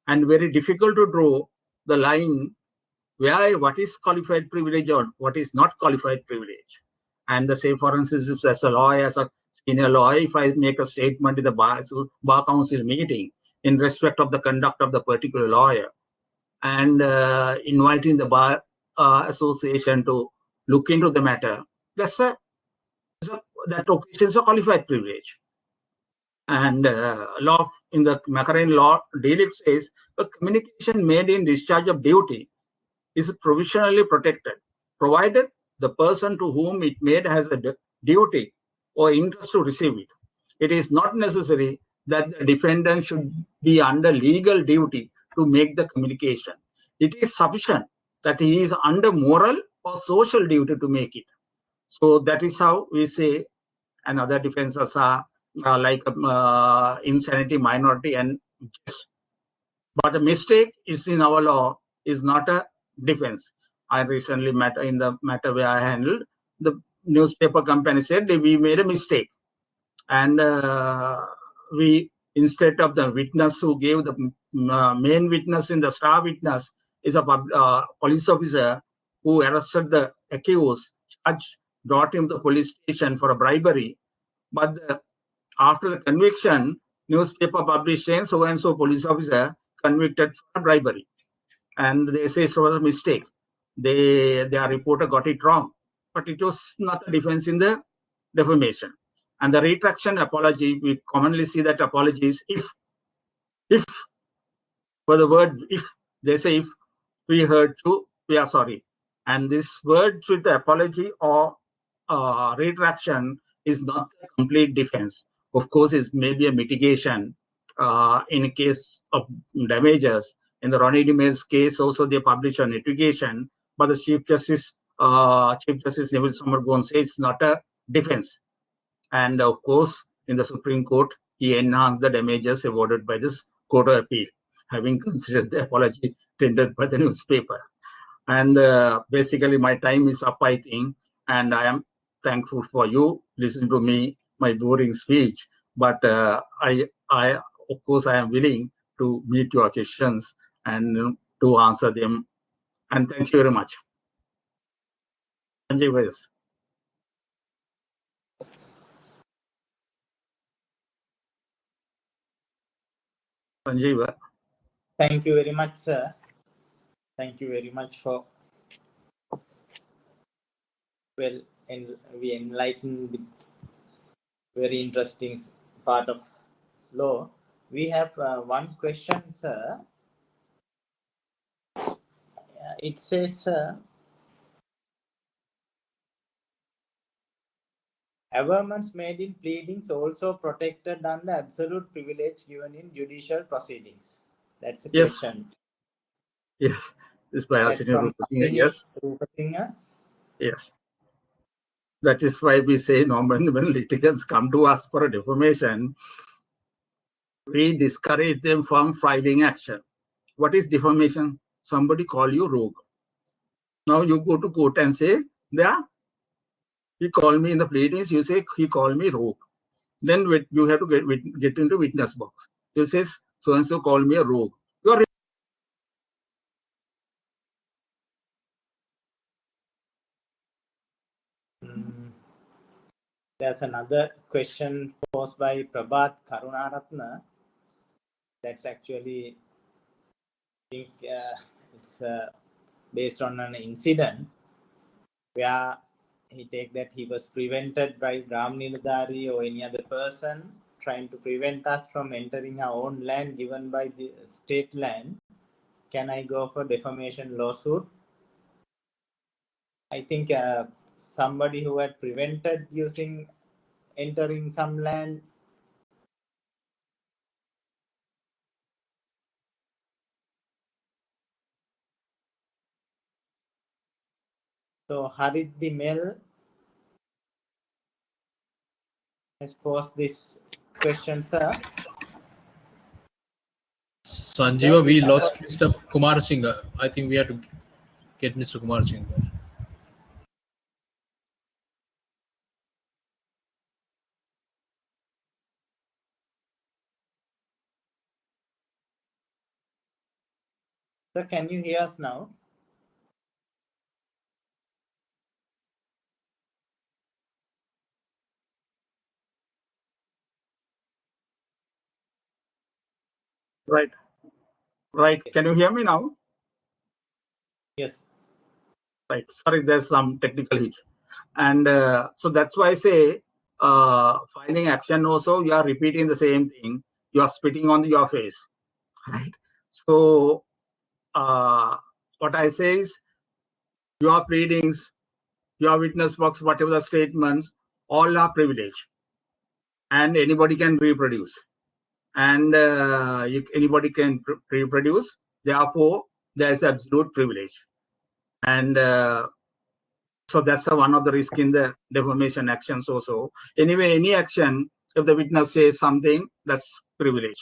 And very difficult to draw the line where what is qualified privilege or what is not qualified privilege. And the say, for instance, as a lawyer, as a senior lawyer, if I make a statement in the bar council meeting in respect of the conduct of the particular lawyer and inviting the bar association to look into the matter, that occasion is a qualified privilege. And law in the Macarene law daily says the communication made in discharge of duty is provisionally protected, provided the person to whom it made has a duty or interest to receive it. It is not necessary that the defendant should be under legal duty to make the communication. It is sufficient that he is under moral or social duty to make it. So that is how we say, and other defenses are like insanity, minority, and yes. But a mistake is in our law is not a defense. I recently met in the matter where I handled, the newspaper company said we made a mistake. And we, instead of the witness who gave the main witness in the star witness is a police officer who arrested the accused, judge brought him to the police station for a bribery. But after the conviction, newspaper published saying so-and-so police officer convicted for bribery. And they say it was a mistake. Their reporter got it wrong. But it was not a defense in the defamation. And the retraction apology, we commonly see that apologies if for the word if, they say if we heard true, we are sorry. And this word with the apology or retraction is not a complete defense. Of course, it may be a mitigation in case of damages. In the Ronnie DeMail's case, also they publish a mitigation, but the Chief Justice Neville Somergone says it's not a defense. And of course, in the Supreme Court, he enhanced the damages awarded by this Court of Appeal, having considered the apology tendered by the newspaper. And basically, my time is up, I think, and I am thankful for you listening to me, my boring speech. But I, of course, I am willing to meet your questions and to answer them. And thank you very much. Sanjay Vyas. Sanjeev. Thank you very much, sir. Thank you very much for we enlightened with very interesting part of law. We have one question, sir. It says, averments made in pleadings also protected under absolute privilege given in judicial proceedings. That's a Yes. question. Yes. This by That's asking from yes. Rupasinghe. Yes. That is why we say normally when litigants come to us for a defamation, we discourage them from filing action. What is defamation? Somebody call you rogue. Now you go to court and say, yeah, he called me in the pleadings, you say he called me rogue. Then you have to get into witness box. You say so-and-so called me a rogue. You are There's another question posed by Prabhat Karunaratna. That's actually, I think it's based on an incident where he take that he was prevented by Ram Niladhari or any other person trying to prevent us from entering our own land given by the state land. Can I go for defamation lawsuit? I think somebody who had prevented entering some land. So Harit Mel has posed this question, sir. Sanjeeva, we lost Mr. Kumar Singh. I think we have to get Mr. Kumar Singh. Sir, can you hear us now? Right. Right. Can you hear me now? Yes. Right. Sorry, there's some technical hitch. And so that's why I say filing action also, you are repeating the same thing. You are spitting on your face. Right. So what I say is your pleadings, your witness box, whatever the statements, all are privileged. And anybody can reproduce. And anybody can reproduce. Therefore, there's absolute privilege. And so that's one of the risks in the defamation actions also. Anyway, any action, if the witness says something, that's privilege.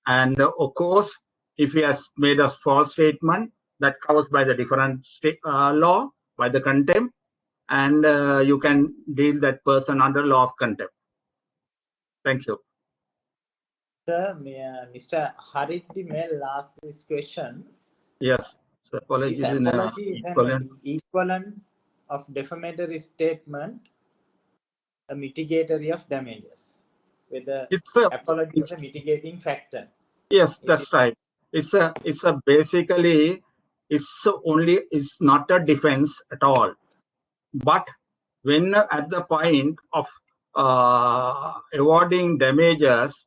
And of course, if he has made a false statement, that covers by the different law, by the contempt, and you can deal that person under law of contempt. Thank you. Sir, Mr. Harit Mel asked this question. Yes. So apologies This in apology is equivalent. an equivalent of defamatory statement, a mitigatory of damages. Whether apology is a mitigating factor. Yes, that's right. It's basically it's not a defense at all. But when at the point of awarding damages,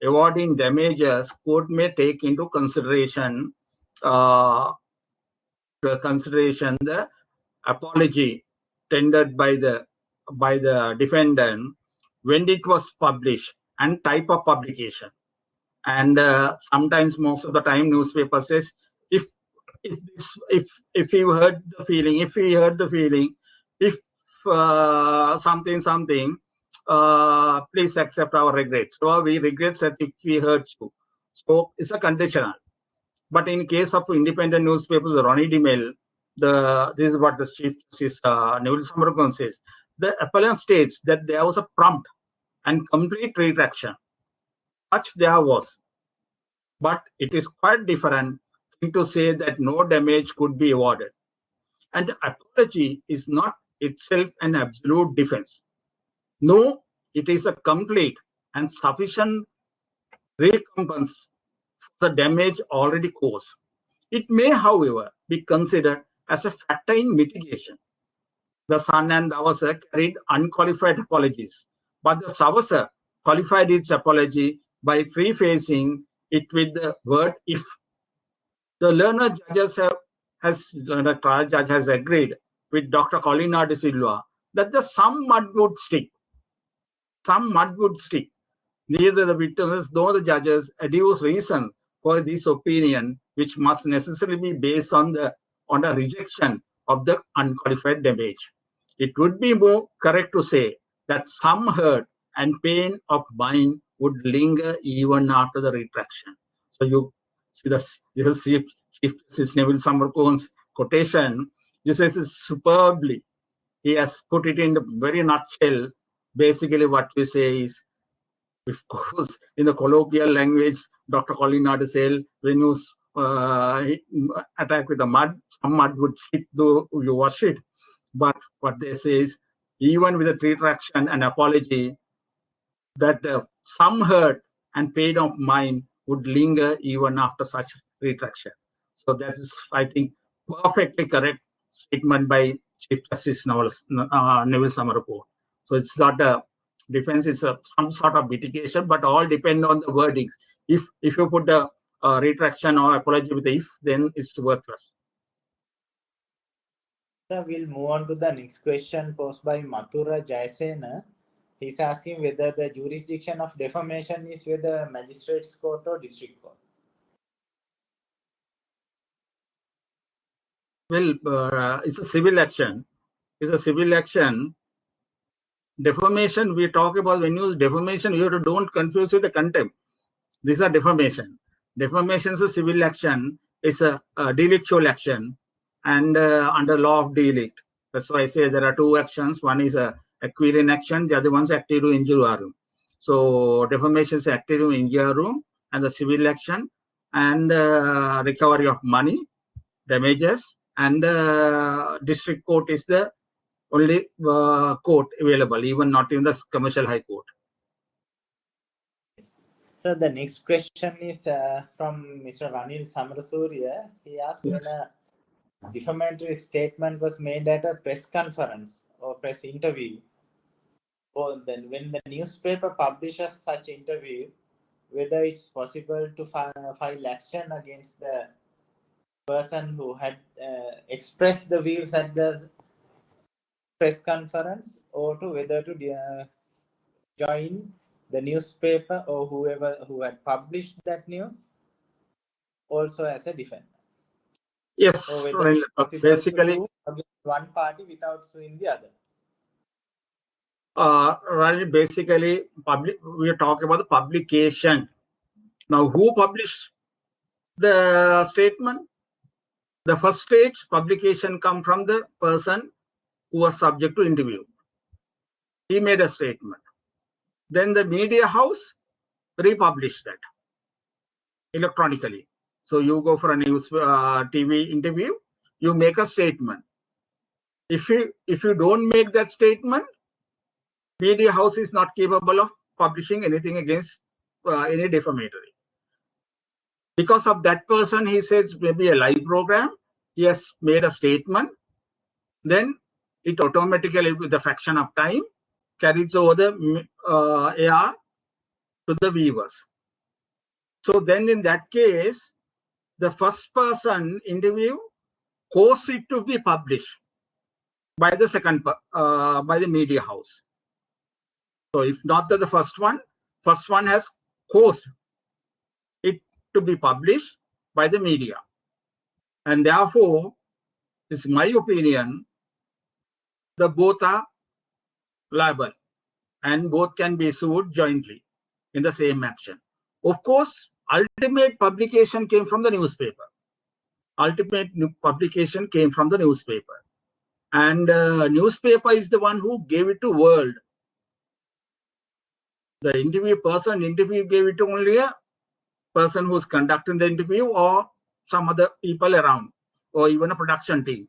court may take into consideration the apology tendered by the defendant when it was published and type of publication. And sometimes, most of the time, newspaper says if he heard the feeling, if something, please accept our regrets. So we regret that if we hurt you. So it's a conditional. But in case of independent newspapers, Ronnie DeMille, this is what the Chief Justice Neville Samarakoon says. The appellant states that there was a prompt and complete retraction. Such there was. But it is quite different to say that no damage could be awarded. And the apology is not itself an absolute defense. No, it is a complete and sufficient recompense for the damage already caused. It may, however, be considered as a factor in mitigation. The Sun and Dawasa carried unqualified apologies, but the Savasa qualified its apology by prefacing it with the word if. The learned trial judge has agreed with Dr. Colina de Silva that some mud would stick. Neither the witnesses nor the judges adduce reason for this opinion, which must necessarily be based on a rejection of the unqualified damage. It would be more correct to say that some hurt and pain of mind would linger even after the retraction. So you see this Chief Justice Neville Samarakoon's quotation. This is superbly. He has put it in the very nutshell. Basically, what we say is, of course, in the colloquial language, Dr. Colina de Silva, when you attack with the mud, some mud would hit though you wash it. But what they say is, even with a retraction and apology, that some hurt and pain of mind would linger even after such retraction. So that is, I think, perfectly correct statement by Chief Justice Neville Samarakoon. So it's not a defense, it's some sort of mitigation, but all depend on the wordings. If you put a retraction or apology with the if, then it's worthless. So we'll move on to the next question posed by Mathura Jayasena. He's asking whether the jurisdiction of defamation is with the magistrate's court or district court. Well, it's a civil action. Defamation, we talk about, when you use defamation, you don't confuse with the contempt. These are defamation. Defamation is a civil action. It's a delictual action, and under law of delict. That's why I say there are two actions. One is a acquiring action. The other one is active injuriarum. So defamation is active injuriarum, and the civil action. and recovery of money, damages, and district court is the only court available, even not in the commercial high court. So the next question is from Mr. Ranil Samarasuriya. He asked Yes. when a defamatory statement was made at a press conference or press interview, or then when the newspaper publishes such interview, whether it's possible to file action against the person who had expressed the views at the press conference, or to whether to join the newspaper or whoever who had published that news also as a defendant. Yes, Or whether it's possible to basically, sue against one party without suing the other. right, basically, we are talking about the publication. Now, who published the statement? The first stage publication come from the person who was subject to interview. He made a statement. Then the media house republished that electronically. So you go for a news TV interview, you make a statement. If you don't make that statement, media house is not capable of publishing anything against any defamatory. Because of that person, he says maybe a live program, he has made a statement, then it automatically, with a fraction of time, carries over the AR to the viewers. So then in that case, the first person interview caused it to be published by the by the media house. So if not the first one has caused it to be published by the media. And therefore, it's my opinion, the both are liable and both can be sued jointly in the same action. Of course, ultimate publication came from the newspaper. Ultimate publication came from the newspaper. And newspaper is the one who gave it to world. The person interview gave it to only a person who's conducting the interview or some other people around, or even a production team.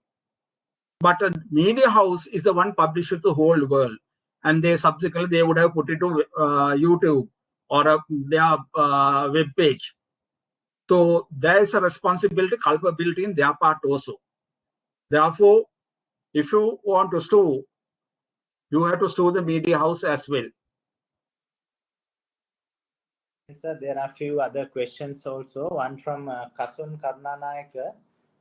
But a media house is the one published to the whole world. And they subsequently, they would have put it to YouTube or their web page. So there is a responsibility, culpability in their part also. Therefore, if you want to sue, you have to sue the media house as well. Sir, there are a few other questions also. One from Kasun Karnanayaka.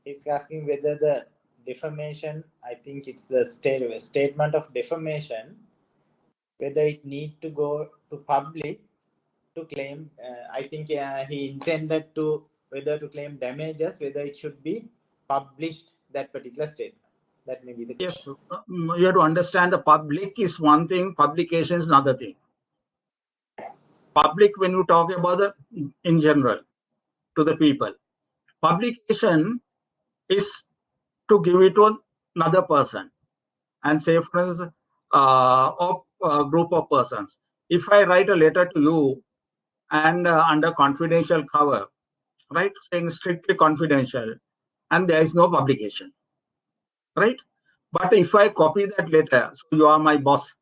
He's asking whether the defamation, I think it's the statement of defamation, whether it need to go to public to claim, I think he intended to, whether to claim damages, whether it should be published, that particular statement. That may be the question. Yes, you have to understand the public is one thing, publication is another thing. Public, when you talk about in general to the people, publication is to give it to another person and say, for instance, a group of persons. If I write a letter to you and under confidential cover, right, saying strictly confidential, and there is no publication, right? But if I copy that letter, so you are my boss,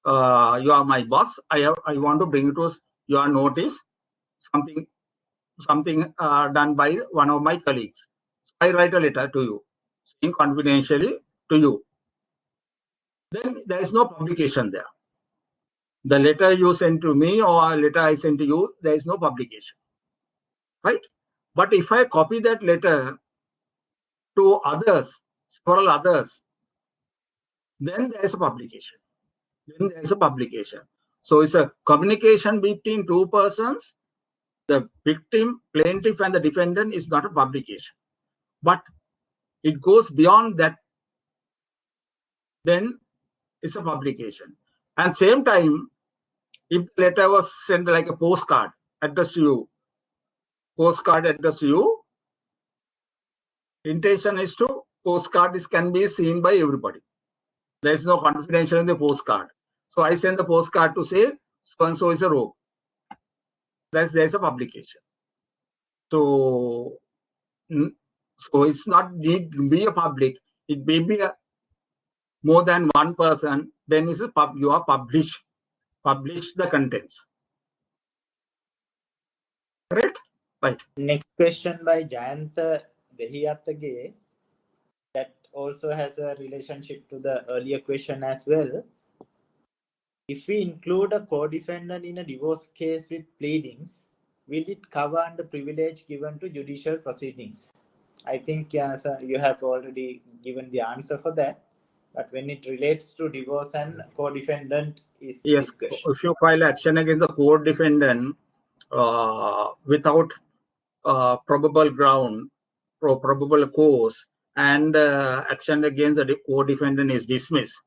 I want to bring it to your notice, something done by one of my colleagues. I write a letter to you, saying confidentially to you. Then there is no publication there. The letter you send to me or a letter I send to you, there is no publication, right? But if I copy that letter to others, several others, then there is a publication. So it's a communication between two persons. The victim, plaintiff, and the defendant is not a publication. But it goes beyond that, then it's a publication. And same time, if the letter was sent like a postcard addressed to you, intention is to postcard can be seen by everybody. There is no confidential in the postcard. So I send the postcard to say so and so is a rogue. There's a publication. So, so it's not need to be a public. It may be more than one person. Then is you are publish the contents. Correct? Right. Next question by Jayantha Dehiyathage, that also has a relationship to the earlier question as well. If we include a co-defendant in a divorce case with pleadings, will it cover under privilege given to judicial proceedings? I think sir, you have already given the answer for that. But when it relates to divorce and co-defendant is Yes, this question. if you file action against the co-defendant without probable ground or probable cause, and action against the co-defendant is dismissed,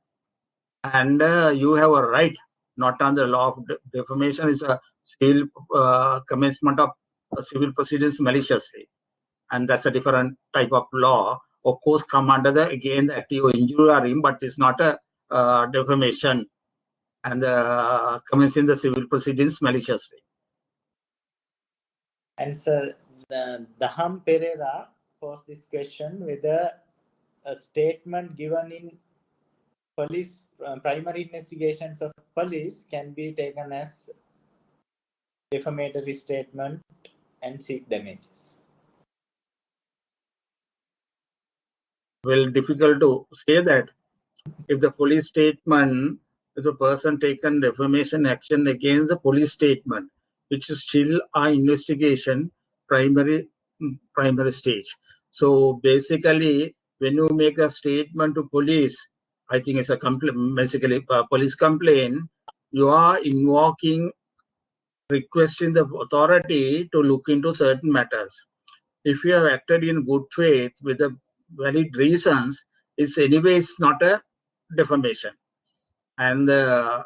and you have a right, not under law of defamation, is a still commencement of civil proceedings maliciously, and that's a different type of law. Of course, come under the again the active injurium, but it's not a defamation, and commencing the civil proceedings maliciously. And sir, Daham Pereira posed this question whether a statement given in police primary investigations of police can be taken as defamatory statement and seek damages. Well, difficult to say that. If the police statement, if the person taken defamation action against the police statement, which is still an investigation primary stage. So basically, when you make a statement to police, I think it's a basically police complaint, you are invoking, requesting the authority to look into certain matters. If you have acted in good faith with the valid reasons, it's anyways not a defamation. And if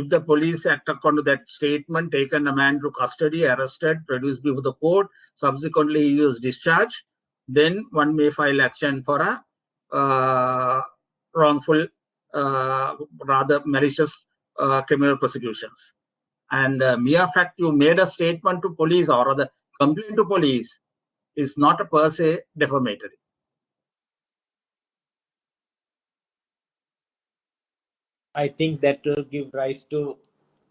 the police act according to that statement, taken a man to custody, arrested, produced before the court, subsequently he was discharged, then one may file action for a wrongful, rather malicious criminal prosecutions. And mere fact you made a statement to police or rather complaint to police is not a per se defamatory. I think that will give rise to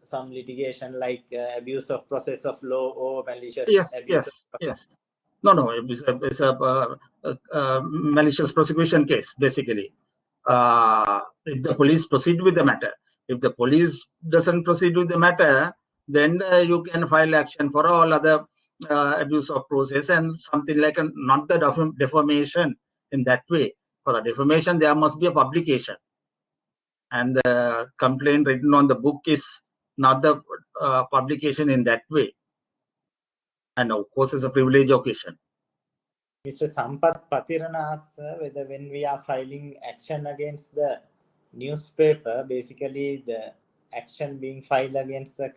some litigation like abuse of process of law or malicious abuse. Yes. No, it's a malicious prosecution case, basically. If the police proceed with the matter. If the police doesn't proceed with the matter, then you can file action for all other abuse of process and something like not the defamation in that way. For the defamation, there must be a publication. And the complaint written on the book is not the publication in that way. And of course, it's a privilege occasion. Mr. Sampath Patirana asks whether when we are filing action against the newspaper, basically the action being filed against the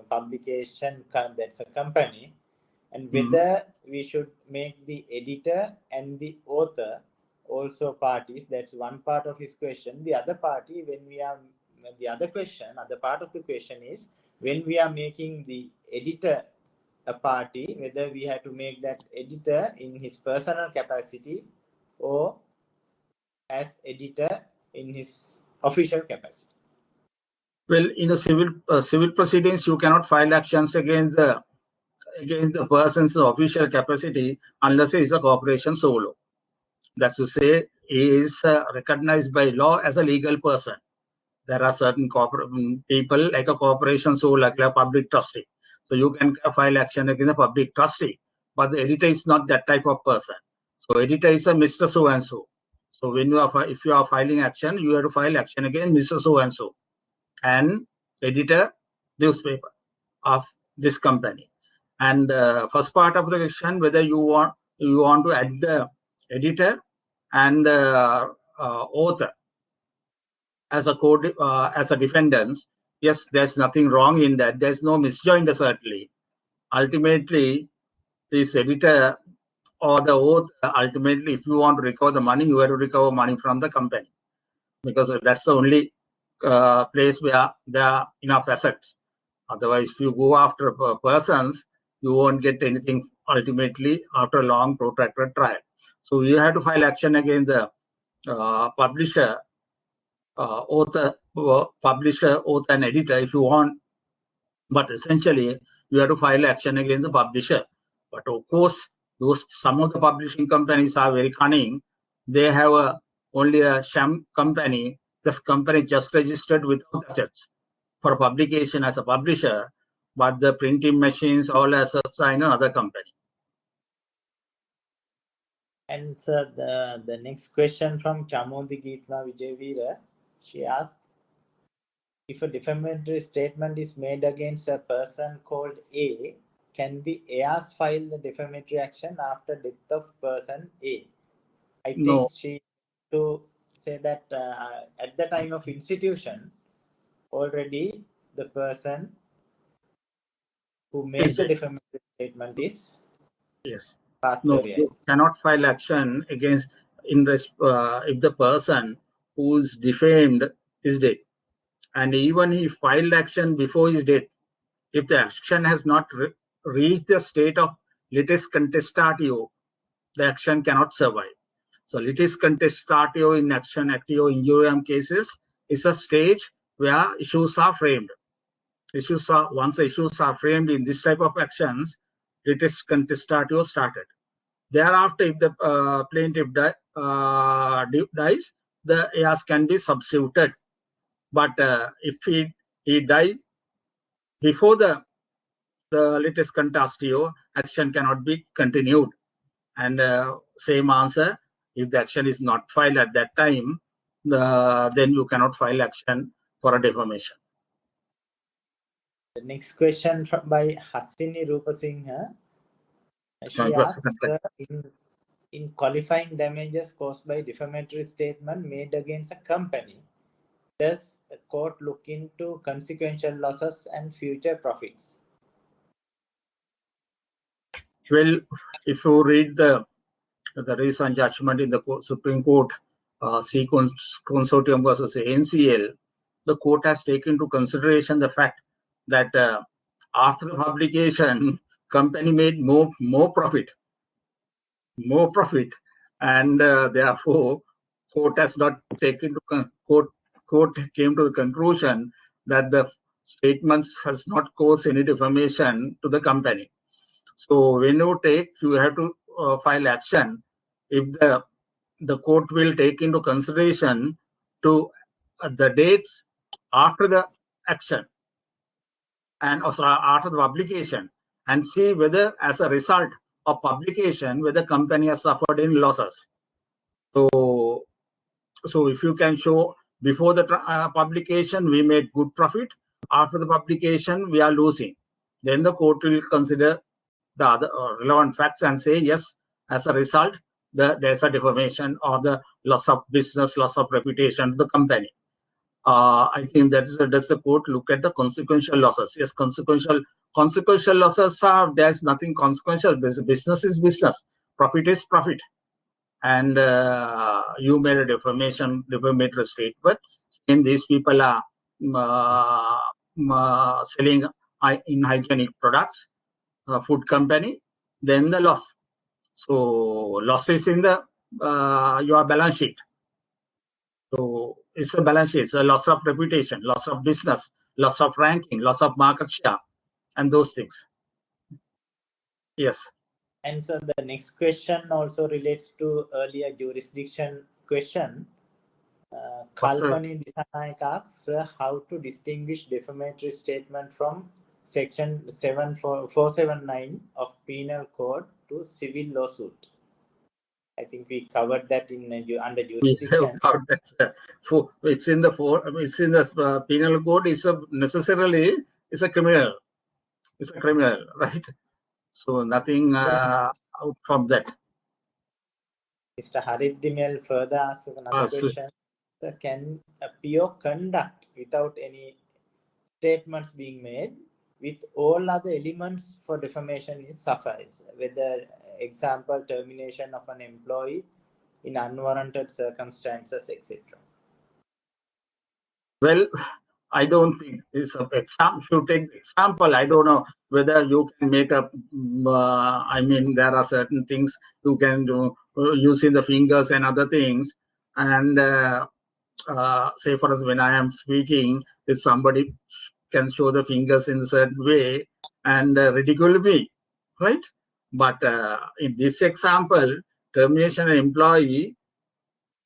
publication, that's a company, and whether we should make the editor and the author also parties. That's one part of his question. The other party, other part of the question is when we are making the editor a party, whether we have to make that editor in his personal capacity or as editor in his official capacity. Well, in the civil proceedings, you cannot file actions against the person's official capacity unless he is a corporation solo. That's to say, he is recognized by law as a legal person. There are certain people like a corporation solo, like a public trustee. So you can file action against a public trustee, but the editor is not that type of person. So editor is a Mr. So and so. So when if you are filing action, you have to file action against Mr. So and so, and editor newspaper of this company. And first part of the question, whether you want to add the editor and the author as a defendant. Yes, there's nothing wrong in that. There's no misjoinder, certainly. Ultimately, this editor or the author, ultimately, if you want to recover the money, you have to recover money from the company, because that's the only place where there are enough assets. Otherwise, if you go after persons, you won't get anything ultimately after a long protracted trial. So you have to file action against the publisher, author, and editor if you want. But essentially, you have to file action against the publisher. But of course, some of the publishing companies are very cunning. They have only a sham company. This company just registered without assets for publication as a publisher, but the printing machines, all assets are in another company. And sir, the next question from Chamodi Geetma Vijayveera, she asked, if a defamatory statement is made against a person called A, can the heirs file the defamatory action after death of person A? I think No. she to say that at the time of institution, already the person who made the defamatory statement is Yes. passed No, away. you cannot file action against if the person who's defamed is dead, and even he filed action before his death. If the action has not reached the state of litis contestatio, the action cannot survive. So litis contestatio in action actio injuriam cases is a stage where issues are framed. Once issues are framed in this type of actions, litis contestatio started. Thereafter, if the plaintiff dies, the heirs can be substituted. But if he died before the litis contestatio, action cannot be continued. And same answer, if the action is not filed at that time, then you cannot file action for a defamation. The next question by Hasini Rupasinghe. She asks, in qualifying damages caused by defamatory statement made against a company, does the court look into consequential losses and future profits? Well, if you read the recent judgment in the Supreme Court, C Consortium versus NCL, the court has taken into consideration the fact that after the publication, company made more profit, and therefore court has not taken to court came to the conclusion that the statements has not caused any defamation to the company. So when you have to file action if the court will take into consideration to the dates after the action and also after the publication, and see whether as a result of publication whether company has suffered any losses. So if you can show before the publication we made good profit, after the publication we are losing, then the court will consider the other relevant facts and say yes, as a result there's a defamation or the loss of business, loss of reputation to the company. I think does the court look at the consequential losses? Yes, consequential losses are, there's nothing consequential. Business is business, profit is profit. And you made a defamatory statement, and these people are selling inhygienic products, food company, then the loss. So loss is in the your balance sheet. So it's a balance sheet. It's a loss of reputation, loss of business, loss of ranking, loss of market share, and those things. Yes. And so the next question also relates to earlier jurisdiction question. Kalpani Disanayak asks how to distinguish defamatory statement from section 479 of Penal Code to civil lawsuit. I think we covered that in under jurisdiction. It's in the Penal Code. It's a criminal. It's a criminal, right? So nothing out from that. Mr. Harit Dimel further asks another question. So can a pure conduct without any statements being made with all other elements for defamation is suffice? Whether example termination of an employee in unwarranted circumstances, etc. Well, I don't think it's a example. If you take the example, I don't know whether you can make up. I mean, there are certain things you can do using the fingers and other things. And say, for instance, when I am speaking, if somebody can show the fingers in a certain way and ridicule me, right? But in this example, termination an employee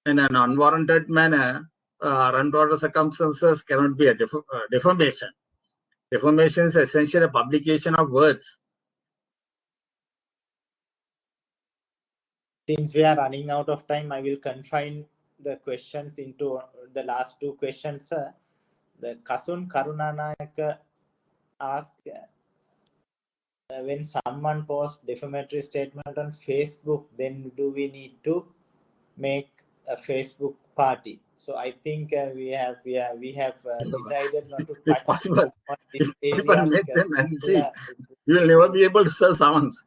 in an unwarranted manner, unwarranted circumstances cannot be a defamation. Defamation is essentially a publication of words. Since we are running out of time, I will confine the questions into the last two questions, sir. The Kasun Karunanayaka asked, when someone posts defamatory statement on Facebook, then do we need to make a Facebook party? So I think we have decided not to If touch possible, on this if area possible, make them because and see. You will never be able to serve summons.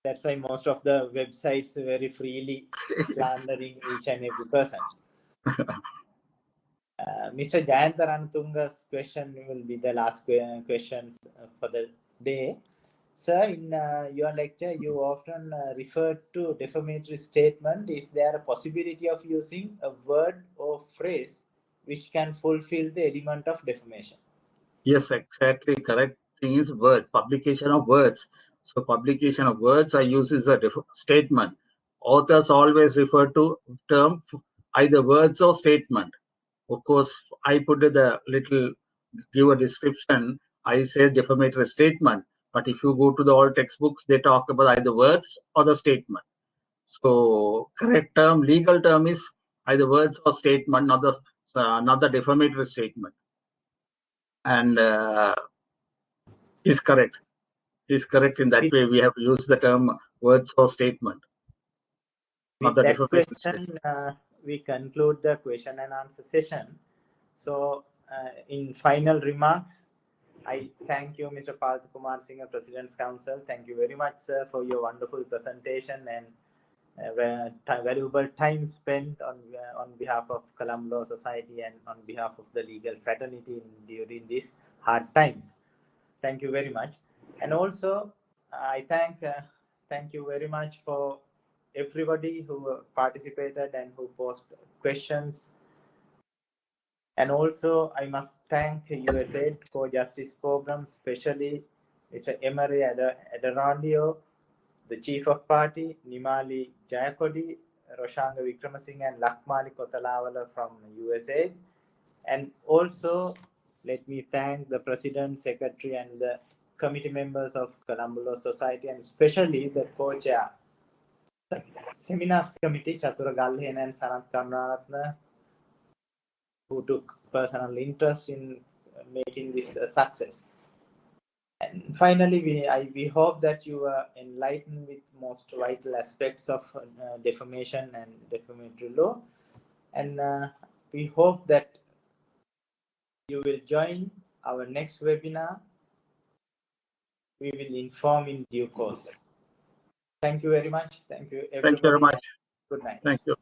that's why most of the websites very freely slandering each and every person. Mr. Jayanta Ranatunga's question will be the last questions for the day. Sir, in your lecture, you often refer to defamatory statement. Is there a possibility of using a word or phrase which can fulfill the element of defamation? Yes, exactly. Correct thing is word, publication of words. So publication of words are used as a statement. Authors always refer to term either words or statement. Of course, I put the little, give a description, I say defamatory statement. But if you go to the old textbooks, they talk about either words or the statement. So correct term, legal term is either words or statement, not the defamatory statement. And is correct. Is correct in that way. We have used the term words or statement. With that question, we conclude the question and answer session. So, in final remarks, I thank you, Mr. Partha Kumar Singh, President's Council. Thank you very much, sir, for your wonderful presentation and valuable time spent on behalf of Colombo Law Society and on behalf of the legal fraternity during these hard times. Thank you very much. And also, I thank you very much for everybody who participated and who posted questions. And also, I must thank USAID for Justice Program, especially Mr. Emery Aderandio, the Chief of Party, Nimali Jayakodi, Roshanga Wickramasinghe, and Lakmali Kotalawala from USAID. And also, let me thank the President, Secretary, and the committee members of Colombo Law Society, and especially the co-chair Seminars Committee, Chatura Galhen and Sanat Karunaratne, who took personal interest in making this a success. And finally, we hope that you are enlightened with most vital aspects of defamation and defamatory law. And we hope that you will join our next webinar. We will inform in due course. Thank you very much. Thank you, everybody. Thank you very much. Good night. Thank you.